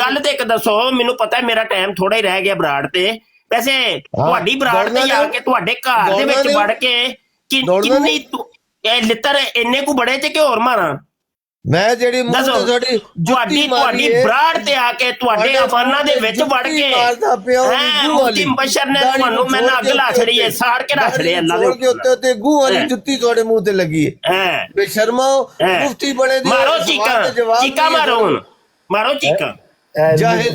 ਗੱਲ ਤੇ ਇੱਕ ਦੱਸੋ। ਮੈਨੂੰ ਪਤਾ ਮੇਰਾ ਟਾਈਮ ਥੋੜਾ ਹੀ ਰਹਿ ਗਿਆ ਬਰਾੜ ਤੇ। ਵੈਸੇ ਤੁਹਾਡੀ ਬਰਾੜ ਤੇ ਜਾ ਕੇ ਤੁਹਾਡੇ ਘਰ ਦੇ ਵਿੱਚ ਵੜ ਕੇ ਕਿੰਨੀ ਲਿੱਤਰ ਇੰਨੇ ਕੁ ਬੜੇ ਤੇ ਕਿ ਹੋਰ ਮਾਰਾਂ? ਮੈਂ ਜਿਹੜੀ ਤੁਹਾਡੀ ਬਰਾੜ ਤੇ ਆ ਕੇ ਤੁਹਾਡੇ ਅਫਾਨਾਂ ਦੇ ਵਿੱਚ ਵੜ ਕੇ ਮੁਫਤੀ ਮੁਬਸ਼ਰ ਨੇ ਤੁਹਾਨੂੰ ਮੈਂ ਅੱਗ ਲਾ ਛੜੀ ਹੈ, ਸਾੜ ਕੇ ਰੱਖ ਛੜੇ ਅੱਲਾ ਦੇ ਉੱਤੇ ਗੂੰ ਵਾਲੀ ਜੁੱਤੀ ਤੁਹਾਡੇ ਮੂੰਹ ਤੇ ਲੱਗੀ ਹੈ। ਬੇਸ਼ਰਮਾਓ, ਮੁਫਤੀ ਬਣੇ ਦੀ ਮਾਰੋ ਚੀਕਾਂ ਮਾਰੋ ਚੀਕਾਂ। ਜਾਹਿਲ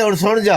ਹੁਣ ਸੁਣ ਜਾ,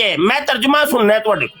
ਹੈ? ਮੈਂ ਤਰਜਮਾ ਸੁਣਨਾ ਹੈ ਤੁਹਾਡੇ ਕੋਲ।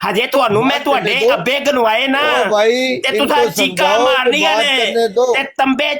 ਹਜੇ ਤੁਹਾਨੂੰ ਮੈਂ ਤੁਹਾਡੇ ਅੱਬੇ ਗਨਵਾਏ ਨਾ ਤੇ ਤੁਸੀਂ ਚੀਕਾਂ ਮਾਰਨੀਆਂ ਨੇ ਤੇ ਤੰਬੇ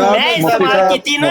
ਮੈਂ ਇਸਤੇਮਾਲ ਕੀਤੀ ਨਾ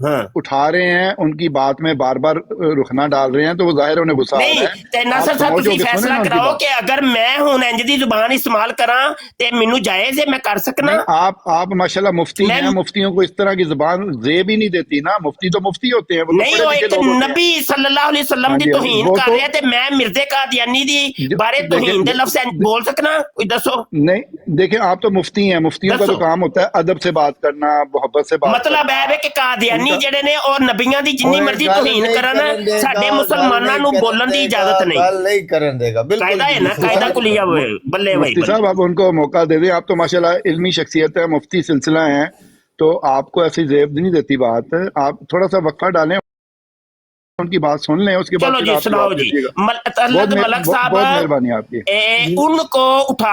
ہاں اٹھا رہے ہیں ان کی بات میں بار بار رخنا ڈال رہے ہیں تو وہ ظاہر انہیں غصہ آ رہا نہیں ہے. تے ناصر آپ صاحب خاموش ہو تسی کے سنیں فیصلہ نا ان کی کراؤ بات. کہ اگر میں ہوں انج دی زبان استعمال کراں تے مینوں جائز ہے میں کر سکنا. نہیں آپ ماشاءاللہ مفتی میں ہیں, مفتیوں کو اس طرح کی زبان زیب ہی نہیں دیتی نا. مفتی تو مفتی ہوتے ہیں, وہ تو نہیں پڑھے وہ لکھے ایک لوگ ہوتے ہیں. نبی صلی اللہ علیہ وسلم ہاں دی جی, توہین وہ کر تو رہے تے میں مرزا قادیانی دی بارے توہین دے لفظ بول سکنا؟ کوئی دسو. نہیں دیکھیں, آپ تو مفتی ہیں, مفتیوں کا تو دسو کام ہوتا ہے ادب سے بات کرنا, محبت سے بات مطلب کرنا. ہے کہ قادیانی ان کا جڑے نے اور نبیاں دی جنی اوئے مرضی گل توہین نہیں کرن کرن دے ساڈے گا, گل مسلماناں نہیں نو کرن بولن دی دے گا, اجازت نہیں. گل نہیں کرن دے گا. بالکل قاعدہ ہے نا, مفتی قاعدہ صاحب, کلیہ ہوئے بلے بھائی مفتی بلے. صاحب آپ ان کو موقع دے دیں. آپ تو ماشاءاللہ علمی شخصیت ہے, مفتی سلسلہ ہیں, تو آپ کو ایسی زیب نہیں دیتی بات. آپ تھوڑا سا وقفہ ڈالیں, ان کی بات سن لیں, اس کے بعد چلو پھر جی آپ سناؤ جواب جی. دیجیے گا. اللہ ملک صاحب بہت مہربانی آپ کی. ان کو اٹھا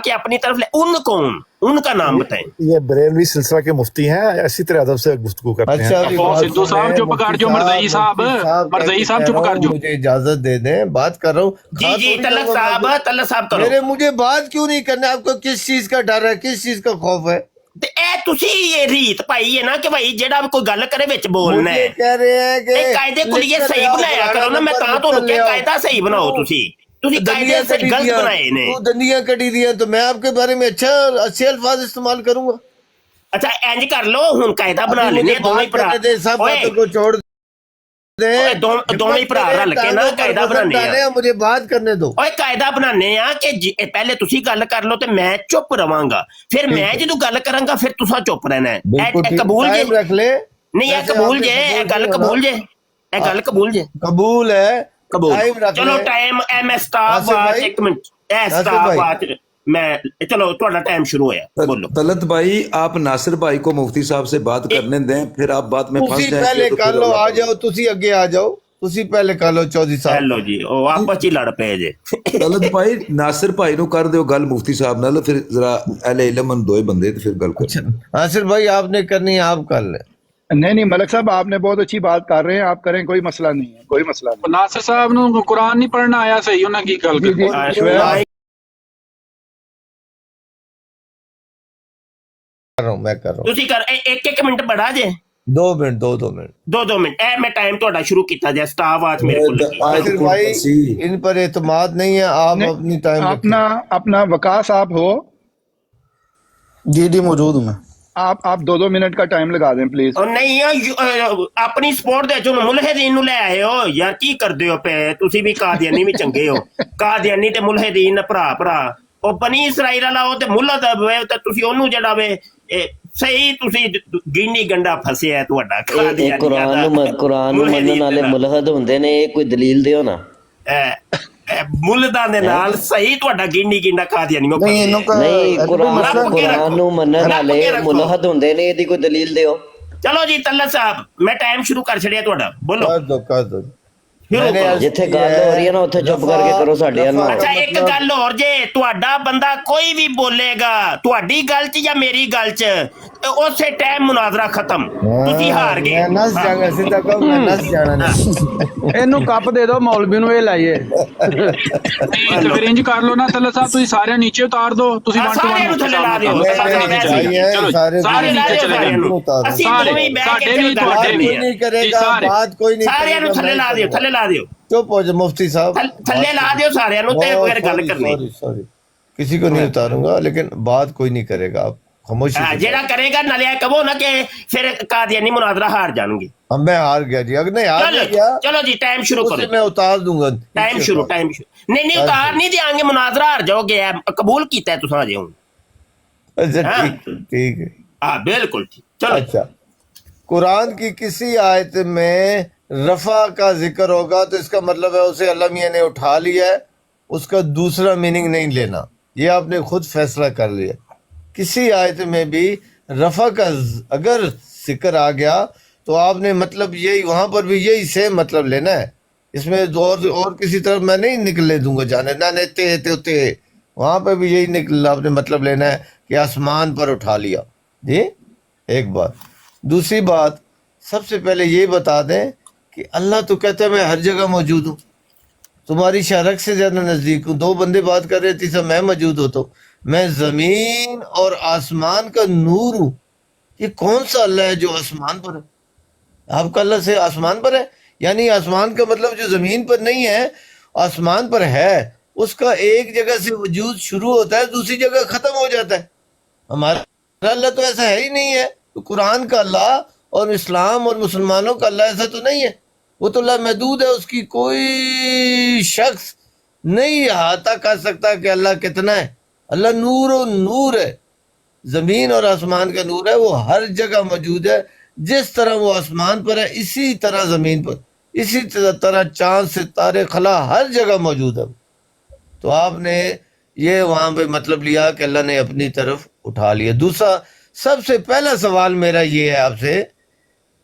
کے اپنی طرف لے, ان کون, ان کا نام بتائیں. یہ بریلوی سلسلہ کے مفتی ہیں, اسی طرح ادب سے گفتگو کرتے ہیں. اچھا بھی بات سدھو صاحب سنیں, چپ کر مفتی جو, مرزئی صاحب مرزئی صاحب چپ کر جو. مجھے اجازت دے دیں, بات کر رہا ہوں. جی جی تلک صاحب کرو. میرے مجھے بات کیوں نہیں کرنا؟ آپ کو کس چیز کا ڈر ہے, کس چیز کا خوف ہے؟ تے اے تسی یہ ریت پائی ہے نا کہ بھائی جیڑا بھی کوئی گل کرے وچ بولنا مجھے ہے. کہہ رہے ہیں کہ نہیں قاعدے کلیے صحیح بنایا کرو نا, میں کہاں تو رکے قاعدہ صحیح بناؤ. تسی قاعدے سے غلط بنائے نے. تو دندیاں کٹی دیا تو میں آپ کے بارے میں اچھے الفاظ استعمال کروں گا. اچھا انج کر لو, ہن قاعدہ بنا ابھی لینے مجھے دونوں بات بھرا. کرنے دیں, سب اوئے باتوں کو چھوڑ دیں. دونوں بھرا رل کے نا قاعدہ بنانے ہیں. مجھے بات کرنے دو. اوئے قاعدہ بنانے ہیں کہ پہلے تسی گل کر لو تے میں چپ رہواں گا, پھر میں جدوں گل کراں گا پھر تساں چپ رہنا ہے. بالکل اے قبول جے؟ ٹائم رکھ لے. نہیں اے قبول جے, اے گل قبول جے, اے گل قبول جے, قبول ہے. قبول. ٹائم رکھ چلو لے. ٹائم ایم اسٹاف ناصر واچ, بھائی, ایک منٹ اے ناصر اسٹاف بھائی. واچ میں, چلو تہاڈا ٹائم شروع ہویا, بولو. طلعت بھائی آپ ناصر بھائی کو مفتی صاحب سے بات کرنے دیں, پھر آپ بات میں تسی پھنس جائیں پہلے گے تو کر پھر لو, اللہ آ تعالیٰ- جاؤ, تسی اگے آ جاؤ, تسی پہلے کر لو چودھری صاحب. چلو جی, او آپس ہی لڑ پے جے. طلعت بھائی ناصر بھائی نو کر دیو گل مفتی صاحب نال, پھر ذرا اہل علم ان دوئے بندے تے پھر گل کر. اچھا ناصر بھائی, آپ نے کرنی ہے آپ کر لیں. نہیں ملک صاحب آپ نے بہت اچھی بات کر رہے ہیں, آپ کریں, کوئی مسئلہ نہیں ہے, کوئی مسئلہ نہیں. ناصر صاحب نو قرآن نہیں پڑھنا آیا صحیح, انہاں کی گل جی کر. شعیب کر رہا ہوں, میں کر رہا ہوں. تسی کر ایک منٹ بڑھا جے, 2 منٹ, 2 منٹ. دو منٹ. اے میں ٹائم تہاڈا شروع کیتا جے, اسٹاف واچ میرے کو لگی. ناصر بھائی ان پر اعتماد نہیں ہے, آپ نہیں, اپنی ٹائم رکھیں. اپنا وقاص آپ ہو, جی جی موجود ہوں میں. آپ 2 منٹ کا ٹائم لگا دیں پلیز. اور نہیں اپنی سپورٹ دے جو ملحدین نو لے آئے ہو یار, کی کردے ہو پے تسی بھی قادیانی بھی چنگے ہو. قادیانی تے ملحدین بھرا او بنی اسرائیل والا او تے ملحد ہوئے تے تسی اونوں جڑا وے صحیح تسی گینی گنڈا پھسیا ہے تہاڈا. قرآن نو منن والے ملحد ہوندے نے, یہ کوئی دلیل دیو نا. ملحداں دے نال صحیح تہاڈا گینی گنڈا قادیانی نو نہیں قرآن نو منن والے ملحد ہوندے نے, یہ کوئی دلیل دیو. چلو جی طلعت صاحب میں ٹائم شروع کر چھڑیا تہاڈا, بولو. کر دو. جتھے گل ہو رہی ہے نا اتھے چپ کر کے کرو ساڈے نال. اچھا ایک گل اور جے, تہاڈا بندہ کوئی بھی بولے گا تہاڈی گل چ یا میری گل چ, اسی ٹائم مناظرہ ختم, تسی ہار گئے. میں نس جاگا, سیدھا کہو میں نس جانا نہیں. اینو کپ دے دو مولوی نو, یہ لائیے. پھر انج کر لو نا طلعت صاحب, تسی سارے نیچے اتار دو, تسی ون ٹو سارے نو تھلے لا دیو, سارے نیچے چلے جائیں. اسی دوویں بیٹھ کے نہیں گل تہاڈے کرنی کوئی ہے. نہیں کرے گا, بات کوئی نہیں سارے کرے نو گا. تھلے لا دیو, تھلے لا دیو, چپ ہو جا مفتی صاحب. تھلے لا دیو سارے نو تے پھر گل کرنی. سوری, کسی کو نہیں اتاروں گا, لیکن بات کوئی نہیں کرے گا. آپ خاموشی سے جیڑا کرے گا نہ لیا کہو نا کہ پھر قادیانی مناظرہ ہار جان گے. میں ہار گیا جی, اگر نہیں ہار گیا چلو جی ٹائم شروع کرو. میں اتار دوں گا. ٹائم شروع. نہیں اتار نہیں دیاں گے, مناظرہ ہار جاؤ گے, قبول کیتا ہے تساں جے ہوں. اچھا ٹھیک ہے, ہاں بالکل ٹھیک. چلو اچھا, قرآن کی کسی آیت میں رفع کا ذکر ہوگا تو اس کا مطلب ہے اسے اللہ میاں نے اٹھا لیا ہے, اس کا دوسرا میننگ نہیں لینا. یہ آپ نے خود فیصلہ کر لیا. کسی آیت میں بھی رفع کا اگر ذکر آ گیا تو آپ نے مطلب یہی, وہاں پر بھی یہی سیم مطلب لینا ہے. اس میں اور کسی طرف میں نہیں نکلنے دوں گا جانے نہ تے, وہاں پہ بھی یہی نکل آپ نے مطلب لینا ہے کہ آسمان پر اٹھا لیا. جی ایک بات. دوسری بات, سب سے پہلے یہ بتا دیں کہ اللہ تو کہتا ہے میں ہر جگہ موجود ہوں, تمہاری شرک سے زیادہ نزدیک ہوں. 2 بندے بات کر رہے, تیسرا میں موجود ہوتا ہوں. میں زمین اور آسمان کا نور ہوں. یہ کون سا اللہ ہے جو آسمان پر ہے؟ آپ کا اللہ سے آسمان پر ہے؟ یعنی آسمان کا مطلب جو زمین پر نہیں ہے آسمان پر ہے، اس کا ایک جگہ سے وجود شروع ہوتا ہے دوسری جگہ ختم ہو جاتا ہے۔ ہمارا اللہ تو ایسا ہے ہی نہیں ہے۔ تو قرآن کا اللہ اور اسلام اور مسلمانوں کا اللہ ایسا تو نہیں ہے، وہ تو اللہ محدود ہے، اس کی کوئی شخص نہیں احاطہ کر سکتا کہ اللہ کتنا ہے۔ اللہ نور و نور ہے، زمین اور آسمان کا نور ہے، وہ ہر جگہ موجود ہے۔ جس طرح وہ آسمان پر ہے اسی طرح زمین پر، اسی طرح چاند ستارے خلا ہر جگہ موجود ہے۔ تو آپ نے یہ وہاں پہ مطلب لیا کہ اللہ نے اپنی طرف اٹھا لیا۔ دوسرا سب سے پہلا سوال میرا یہ ہے آپ سے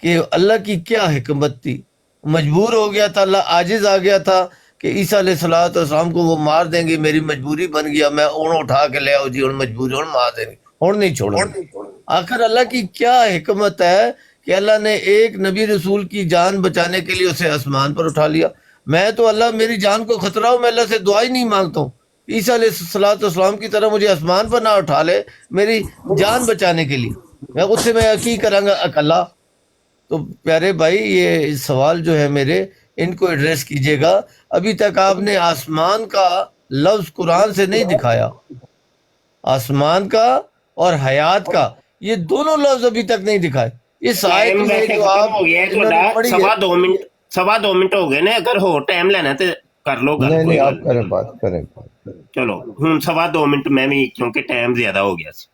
کہ اللہ کی کیا حکمت تھی؟ مجبور ہو گیا تھا اللہ، عاجز آ گیا تھا کہ عیسیٰ علیہ السلام کو وہ مار دیں گے، میری مجبوری بن گیا، میں اون اٹھا کے لے آؤ جی، اور مجبوری اور مار دیں گے، اور نہیں چھوڑیں گے۔ آخر اللہ کی کیا حکمت ہے کہ اللہ نے ایک نبی رسول کی جان بچانے کے لیے اسے آسمان پر اٹھا لیا؟ میں تو اللہ میری جان کو خطرہ ہوں، میں اللہ سے دعا ہی نہیں مانگتا ہوں عیسیٰ علیہ السلام کی طرح مجھے آسمان پر نہ اٹھا لے میری جان بچانے کے لیے، میں اس سے میں کی کروں گا اکلا۔ تو پیارے بھائی یہ سوال جو ہے میرے، ان کو ایڈریس کیجئے گا۔ ابھی تک آپ نے آسمان کا لفظ قرآن سے نہیں دکھایا، آسمان کا اور حیات کا یہ دونوں لفظ ابھی تک نہیں دکھائے۔ اس آیت میں جو آپ انہوں نے پڑھی ہے، سوا دو منٹ ہو گئے نا، اگر ہو ٹائم لینا تو کر لو گل، نہیں آپ کریں بات کریں۔ چلو ہوں سوا دو منٹ میں بھی، کیونکہ ٹائم زیادہ ہو گیا سی۔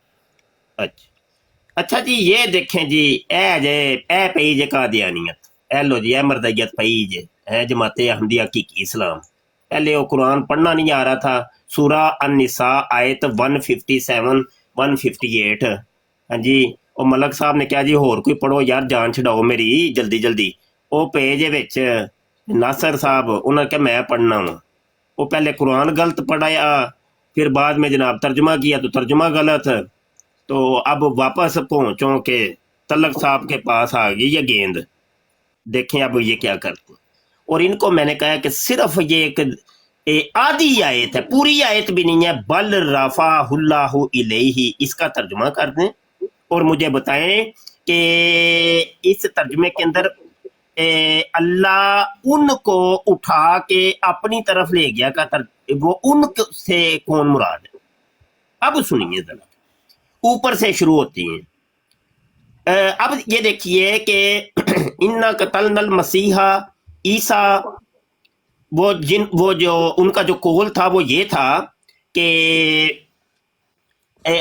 اچھا جی یہ دیکھیں جی، اے پئی جے قادیانیت، اے لو جی اے مردیت پئی جے، اے جماعت احمدیہ حقیقی اسلام۔ پہلے وہ قرآن پڑھنا نہیں آ رہا تھا، سورہ النساء آیت 157 158۔ ہاں جی وہ ملک صاحب نے کہا جی ہور کوئی پڑھو یار، جان چھڈاؤ میری جلدی جلدی۔ وہ پیج وچ ناصر صاحب انہوں نے کہا میں پڑھنا ہوں، وہ پہلے قرآن غلط پڑھایا، پھر بعد میں جناب ترجمہ کیا تو ترجمہ غلط، تو اب واپس پہنچوں کہ تلک صاحب کے پاس آ گئی یہ گیند، دیکھیں اب یہ کیا کرتے ہیں۔ اور ان کو میں نے کہا کہ صرف یہ ایک آدھی آیت ہے، پوری آیت بھی نہیں ہے، بل رفعہ اللہ الیہ، اس کا ترجمہ کر دیں اور مجھے بتائیں کہ اس ترجمے کے اندر اللہ ان کو اٹھا کے اپنی طرف لے گیا کا وہ ان سے کون مراد ہے؟ اب سنیے ذرا، اوپر سے شروع ہوتی ہیں۔ اب یہ دیکھیے کہ اِنَّا قَتَلْنَا الْمَسِیحَ عیسیٰ، وہ جو ان کا جو قول تھا وہ یہ تھا کہ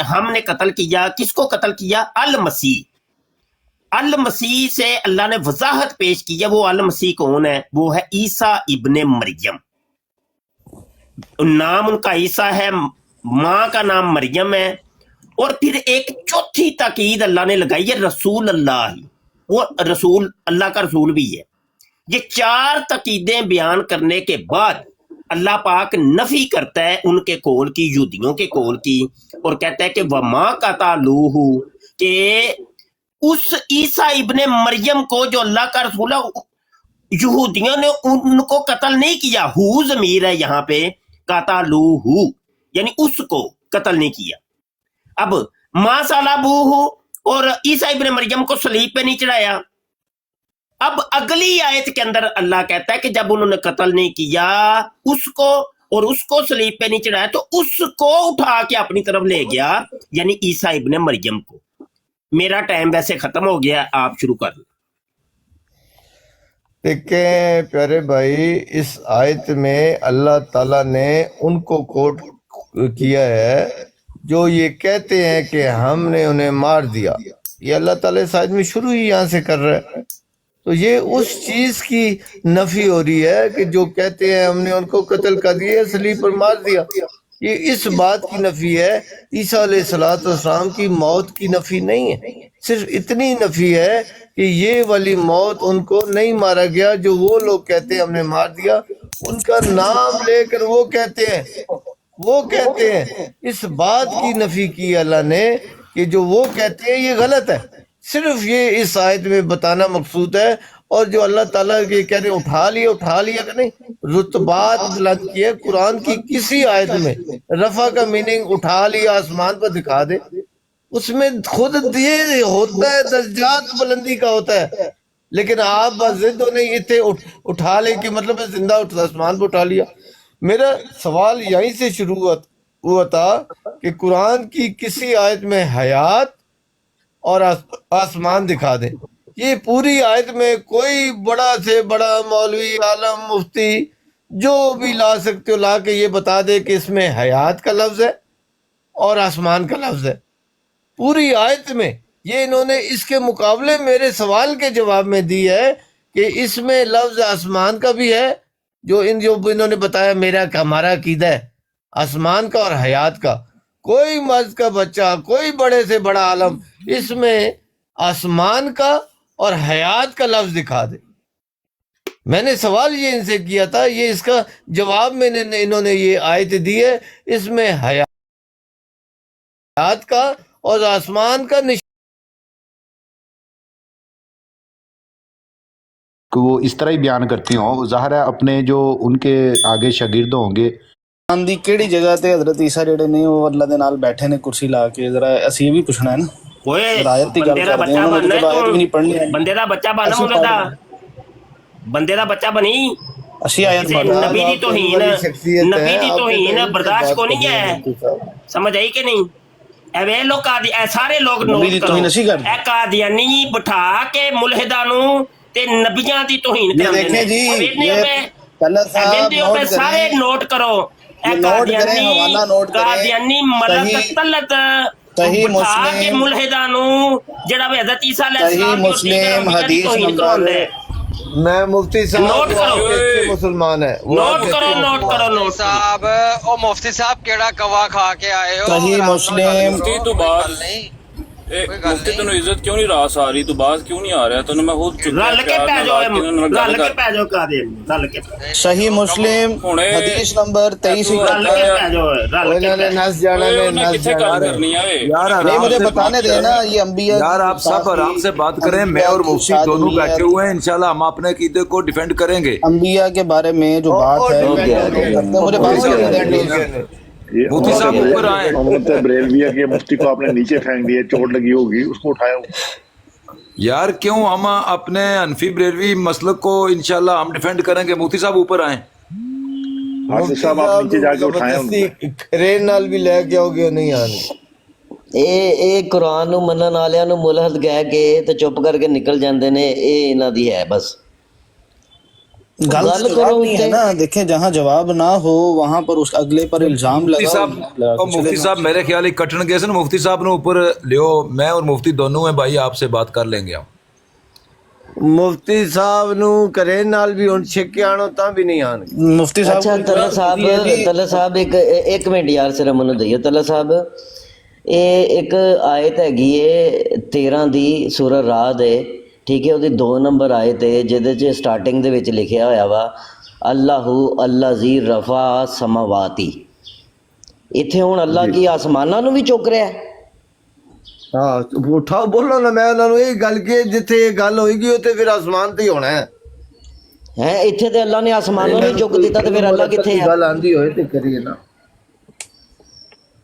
ہم نے قتل کیا، کس کو قتل کیا؟ المسیح۔ المسیح سے اللہ نے وضاحت پیش کی ہے، وہ المسیح کون ہے؟ وہ ہے عیسیٰ ابن مریم، نام ان کا عیسیٰ ہے، ماں کا نام مریم ہے۔ اور پھر ایک چوتھی تاکید اللہ نے لگائی ہے، رسول اللہ، وہ رسول اللہ کا رسول بھی ہے۔ یہ چار تاکیدیں بیان کرنے کے بعد اللہ پاک نفی کرتا ہے ان کے قول کی، یہودیوں کے قول کی، اور کہتا ہے کہ وما قتلوہ، کہ اس عیسیٰ ابن مریم کو جو اللہ کا رسول ہے، یہودیوں نے ان کو قتل نہیں کیا، ہو ضمیر ہے یہاں پہ، قتلوہ یعنی اس کو قتل نہیں کیا۔ اب ما صلبوہ، اور عیسیٰ ابن مریم کو صلیب پہ نہیں چڑھایا۔ اب اگلی آیت کے اندر اللہ کہتا ہے کہ جب انہوں نے قتل نہیں کیا اس کو، اور اس کو صلیب پہ نہیں چڑھایا، تو اس کو اٹھا کے اپنی طرف لے گیا، یعنی عیسیٰ ابن مریم کو۔ میرا ٹائم ویسے ختم ہو گیا، آپ شروع کر لیں۔ دیکھیں پیارے بھائی، اس آیت میں اللہ تعالیٰ نے ان کو کوٹ کیا ہے جو یہ کہتے ہیں کہ ہم نے انہیں مار دیا۔ یہ اللہ تعالیٰ اس آیت میں شروع ہی یہاں سے کر رہا ہے، تو یہ اس چیز کی نفی ہو رہی ہے کہ جو کہتے ہیں ہم نے ان کو قتل کر دیا، صلیب پر مار دیا، یہ اس بات کی نفی ہے۔ عیسیٰ علیہ السلام کی موت کی نفی نہیں ہے، صرف اتنی نفی ہے کہ یہ والی موت ان کو نہیں مارا گیا جو وہ لوگ کہتے ہیں ہم نے مار دیا۔ ان کا نام لے کر وہ کہتے ہیں اس بات کی نفی کی اللہ نے کہ جو وہ کہتے ہیں یہ غلط ہے۔ صرف یہ اس آیت میں بتانا مقصود ہے، اور جو اللہ تعالیٰ یہ کہہ رہے ہیں اٹھا لیا کہ نہیں، رتبات بلند کیے۔ قرآن کی کسی آیت میں رفع کا میننگ اٹھا لیا آسمان پر دکھا دے، اس میں خود یہ ہوتا ہے درجات بلندی کا ہوتا ہے، لیکن آپ بس ضد ہونے اتنے اٹھا لیں کہ مطلب ہے زندہ اٹھا آسمان پہ اٹھا لیا۔ میرا سوال یہیں سے شروع ہوا تھا کہ قرآن کی کسی آیت میں حیات اور آسمان دکھا دیں۔ یہ پوری آیت میں کوئی بڑا سے بڑا مولوی، عالم، مفتی جو بھی لا سکتے ہو لا کے یہ بتا دے کہ اس میں حیات کا لفظ ہے اور آسمان کا لفظ ہے پوری آیت میں۔ یہ انہوں نے اس کے مقابلے میرے سوال کے جواب میں دی ہے کہ اس میں لفظ آسمان کا بھی ہے، جو انہوں نے بتایا ہمارا عقیدہ ہے آسمان کا اور حیات کا۔ کوئی مرد کا بچہ، کوئی بڑے سے بڑا عالم اس میں آسمان کا اور حیات کا لفظ دکھا دے۔ میں نے سوال یہ ان سے کیا تھا، یہ اس کا جواب میں نے انہوں نے یہ آیت دی ہے، اس میں حیات کا اور آسمان کا کہ وہ اس طرح ہی بیان کرتے ہوں، ظاہر ہے اپنے جو ان کے آگے شاگرد ہوں گے۔ دی کیڑی جگہ تے حضرت عیسیٰ جڑے نے وہ اللہ دے نال بیٹھے نے کرسی لا کے، ذرا اسی یہ بھی پوچھنا ہے نا، آیت کی گل کر دیں، انہوں نے تو آیت بھی نہیں پڑھنی ہے۔ بندے دا بچہ بن بندے دا بچہ بنی اسی آیت پڑھ نبی دی توہین برداشت کو نہیں ہے، سمجھ آئی کہ نہیں؟ اے لوگ سارے لوگ نوٹ کرو، اے قادیانی بٹھا کے ملحداں نوں تے نبیاں دی توہین کردے دیکھیں جی، یہ سارے نوٹ کرو، اے قادیانی ملک تلت بٹھا کے ملحداں نوں جڑا حضرت عیسیٰ علیہ السلام مسلم حدیث نمبر میں مفتی صاحب مسلمان ہے، نوٹ کرو صاحب او مفتی صاحب کیڑا کوا کھا کے آئے ہو؟ صحیح مسلم مفتی تو بات مفتی تنو عزت کیوں نہیں راس آ رہی؟ تو بات کیوں نہیں آ رہا؟ تنو میں خود صحیح مسلم حدیث نمبر 23 نہیں مجھے بتانے دینا، یہ انبیاء یار آپ سب آرام سے بات کریں، میں اور مفتی دونوں بیٹھے ہوئے ہیں، انشاءاللہ ہم اپنے عقیدے کو ڈیفینڈ کریں گے۔ انبیاء کے بارے میں جو بات ہے مجھے بات کرنے دیں۔ مفتی صاحب اوپر آئیں۔ محمد بریلویہ کے مفتی کو آپ نے نیچے پھینک دیا، چوٹ لگی ہوگی، اس کو اٹھایا ہوں۔ یار کیوں ہم اپنے حنفی بریلوی مسلک کو انشاءاللہ ہم ڈیفینڈ کریں گے۔ مفتی صاحب اوپر آئیں۔ حافظ صاحب آپ نیچے جا کے اٹھائیں ان کو۔ کرین نال بھی لے کے آؤ گے نہیں آنے۔ ਇਹ ਕੁਰਾਨ ਨੂੰ ਮੰਨਣ ਵਾਲਿਆਂ ਨੂੰ ਮੁਲਹਦ ਕਹਿ ਕੇ ਤੇ ਚੁੱਪ ਕਰਕੇ ਨਿਕਲ ਜਾਂਦੇ ਨੇ, ਇਹ ਇਹਨਾਂ ਦੀ ਹੈ ਬਸ। گل کرو نہیں ہے نا، دیکھیں جہاں جواب نہ ہو وہاں پر اس اگلے پر الزام لگا۔ مفتی صاحب میرے خیال کٹن گئے سن، مفتی صاحب نے اوپر لیو، میں اور مفتی دونوں ہیں بھائی، آپ سے بات کر لیں گے ہم۔ مفتی صاحب نو کرین نال بھی ہن چھک کے آنو تاں بھی نہیں آن گے۔ مفتی صاحب ਅੱਛਾ ਤਲਾ ਸਾਹਿਬ ਇੱਕ ਮਿੰਟ ਯਾਰ ਸਿਰਫ ਮੈਨੂੰ ਦਈਓ ਤਲਾ ਸਾਹਿਬ। ਇਹ ਇੱਕ ਆਇਤ ਹੈਗੀ ਏ 13 ਦੀ ਸੂਰਾ ਰਾਦ ਏ، ਠੀਕ ਹੈ، ਉਹਦੀ 2 ਨੰਬਰ ਆਇਤ ਏ ਜਿਹਦੇ 'ਚ ਸਟਾਰਟਿੰਗ ਦੇ ਵਿੱਚ ਲਿਖਿਆ ਹੋਇਆ ਵਾ ਅੱਲਾਹੂ ਅੱਲਾਜ਼ੀ ਰਫਾ ਸਮਾਵਾਤੀ। ਇੱਥੇ ਹੁਣ ਅੱਲਾ ਕੀ ਆਸਮਾਨਾਂ ਨੂੰ ਵੀ ਚੁੱਕ ਰਿਹਾ? ਹਾਂ ਉਠਾਓ ਬੋਲੋ ਨਾ, ਮੈਂ ਉਹਨਾਂ ਨੂੰ ਇਹ ਗੱਲ ਕਿ ਜਿੱਥੇ ਇਹ ਗੱਲ ਹੋਏਗੀ ਉੱਥੇ ਫਿਰ ਆਸਮਾਨ ਤੇ ਹੀ ਹੋਣਾ ਹੈ। ਇੱਥੇ ਤੇ ਅੱਲਾ ਨੇ ਆਸਮਾਨਾਂ ਨੂੰ ਚੁੱਕ ਦਿੱਤਾ ਤੇ ਫਿਰ ਅੱਲਾ ਕਿੱਥੇ ਹੈ? ਗੱਲ ਆਂਦੀ ਹੋਏ ਤੇ ਕਰੀਏ ਨਾ।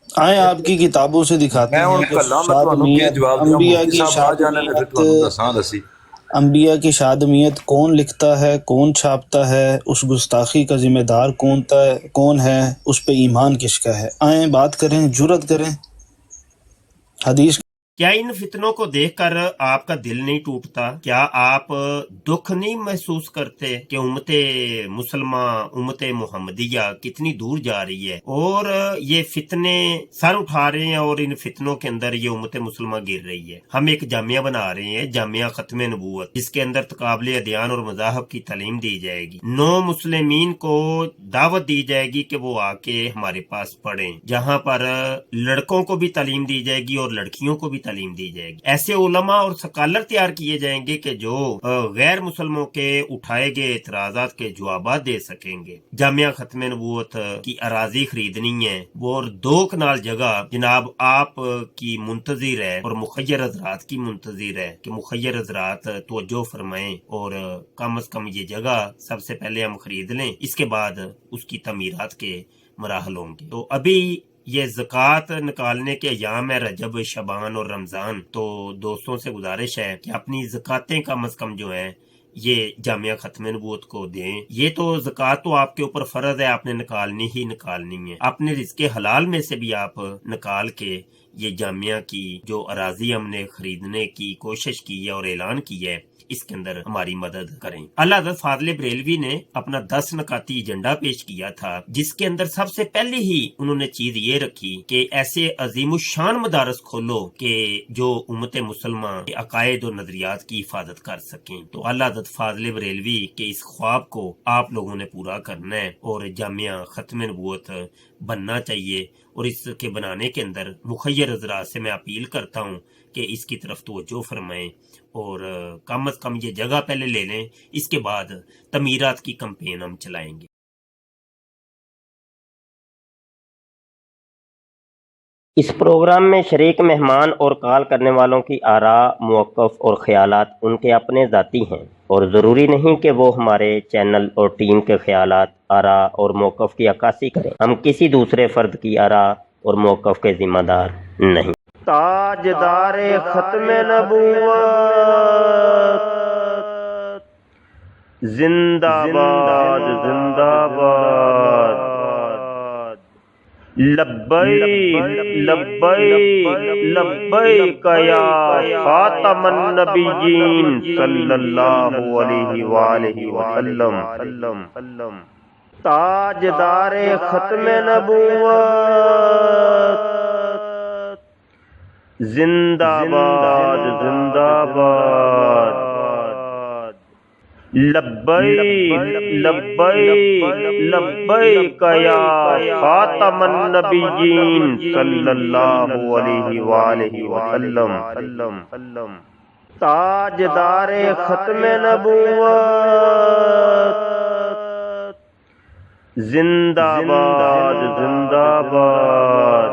آئیں آپ کی کتابوں سے دکھاتے ہیں انبیاء کی شادمیت کون لکھتا ہے، کون چھاپتا ہے، اس گستاخی کا ذمہ دار کون ہے، اس پہ ایمان کس کا ہے؟ آئیں بات کریں، جرت کریں۔ حدیث کیا ان فتنوں کو دیکھ کر آپ کا دل نہیں ٹوٹتا؟ کیا آپ دکھ نہیں محسوس کرتے کہ امت مسلمہ، امت محمدیہ کتنی دور جا رہی ہے اور یہ فتنے سر اٹھا رہے ہیں اور ان فتنوں کے اندر یہ امت مسلمہ گر رہی ہے؟ ہم ایک جامعہ بنا رہے ہیں، جامعہ ختم نبوت، جس کے اندر تقابل ادیان اور مذاہب کی تعلیم دی جائے گی۔ نو مسلمین کو دعوت دی جائے گی کہ وہ آ کے ہمارے پاس پڑھیں، جہاں پر لڑکوں کو بھی تعلیم دی جائے گی اور لڑکیوں کو بھی تعلیم دی جائے گی۔ ایسے علماء اور سکالر تیار کیے جائیں گے کہ جو غیر مسلموں کے اٹھائے گئے اعتراضات کے جوابات دے سکیں گے۔ جامعہ ختم نبوت کی اراضی خریدنی ہے وہ، اور 2 کنال جگہ جناب آپ کی منتظر ہے اور مخیر حضرات کی منتظر ہے کہ مخیر حضرات توجہ فرمائیں اور کم از کم یہ جگہ سب سے پہلے ہم خرید لیں، اس کے بعد اس کی تعمیرات کے مراحل ہوں گے۔ تو ابھی یہ زکوٰۃ نکالنے کے ایام ہے رجب، شعبان اور رمضان، تو دوستوں سے گزارش ہے کہ اپنی زکاتیں کم از کم جو ہیں یہ جامعہ ختم نبوت کو دیں۔ یہ تو زکوٰۃ تو آپ کے اوپر فرض ہے، آپ نے نکالنی ہی نکالنی ہے۔ اپنے رزق حلال میں سے بھی آپ نکال کے یہ جامعہ کی جو اراضی ہم نے خریدنے کی کوشش کی ہے اور اعلان کی ہے، اس کے اندر ہماری مدد کریں۔ اللہ حضرت فاضل بریلوی نے اپنا 10 نکاتی ایجنڈا پیش کیا تھا، جس کے اندر سب سے پہلے ہی انہوں نے چیز یہ رکھی کہ ایسے عظیم الشان مدارس کھولو کہ جو امت مسلمہ کے عقائد اور نظریات کی حفاظت کر سکیں۔ تو اللہ حضرت فاضل بریلوی کے اس خواب کو آپ لوگوں نے پورا کرنا ہے اور جامعہ ختم نبوت بننا چاہیے، اور اس کے بنانے کے اندر مخیر حضرات سے میں اپیل کرتا ہوں کہ اس کی طرف توجہ فرمائیں اور کم از کم یہ جگہ پہلے لے لیں، اس کے بعد تعمیرات کی کمپین ہم چلائیں گے۔ اس پروگرام میں شریک مہمان اور کال کرنے والوں کی آراء، موقف اور خیالات ان کے اپنے ذاتی ہیں، اور ضروری نہیں کہ وہ ہمارے چینل اور ٹیم کے خیالات، آراء اور موقف کی عکاسی کریں۔ ہم کسی دوسرے فرد کی آراء اور موقف کے ذمہ دار نہیں۔ تاجدار ختم نبوت زندہ باد، زندہ باد، لبیک لبیک لبیک یا خاتم النبیین صلی اللہ علیہ وآلہ وسلم۔ تاجدار ختم نبوت زندہ باد، زندہ باد، لبیک لبیک لبیک یا خاتم النبیین صلی اللہ علیہ وآلہ وسلم۔ تاجدار ختم نبوت زندہ باد، زندہ باد،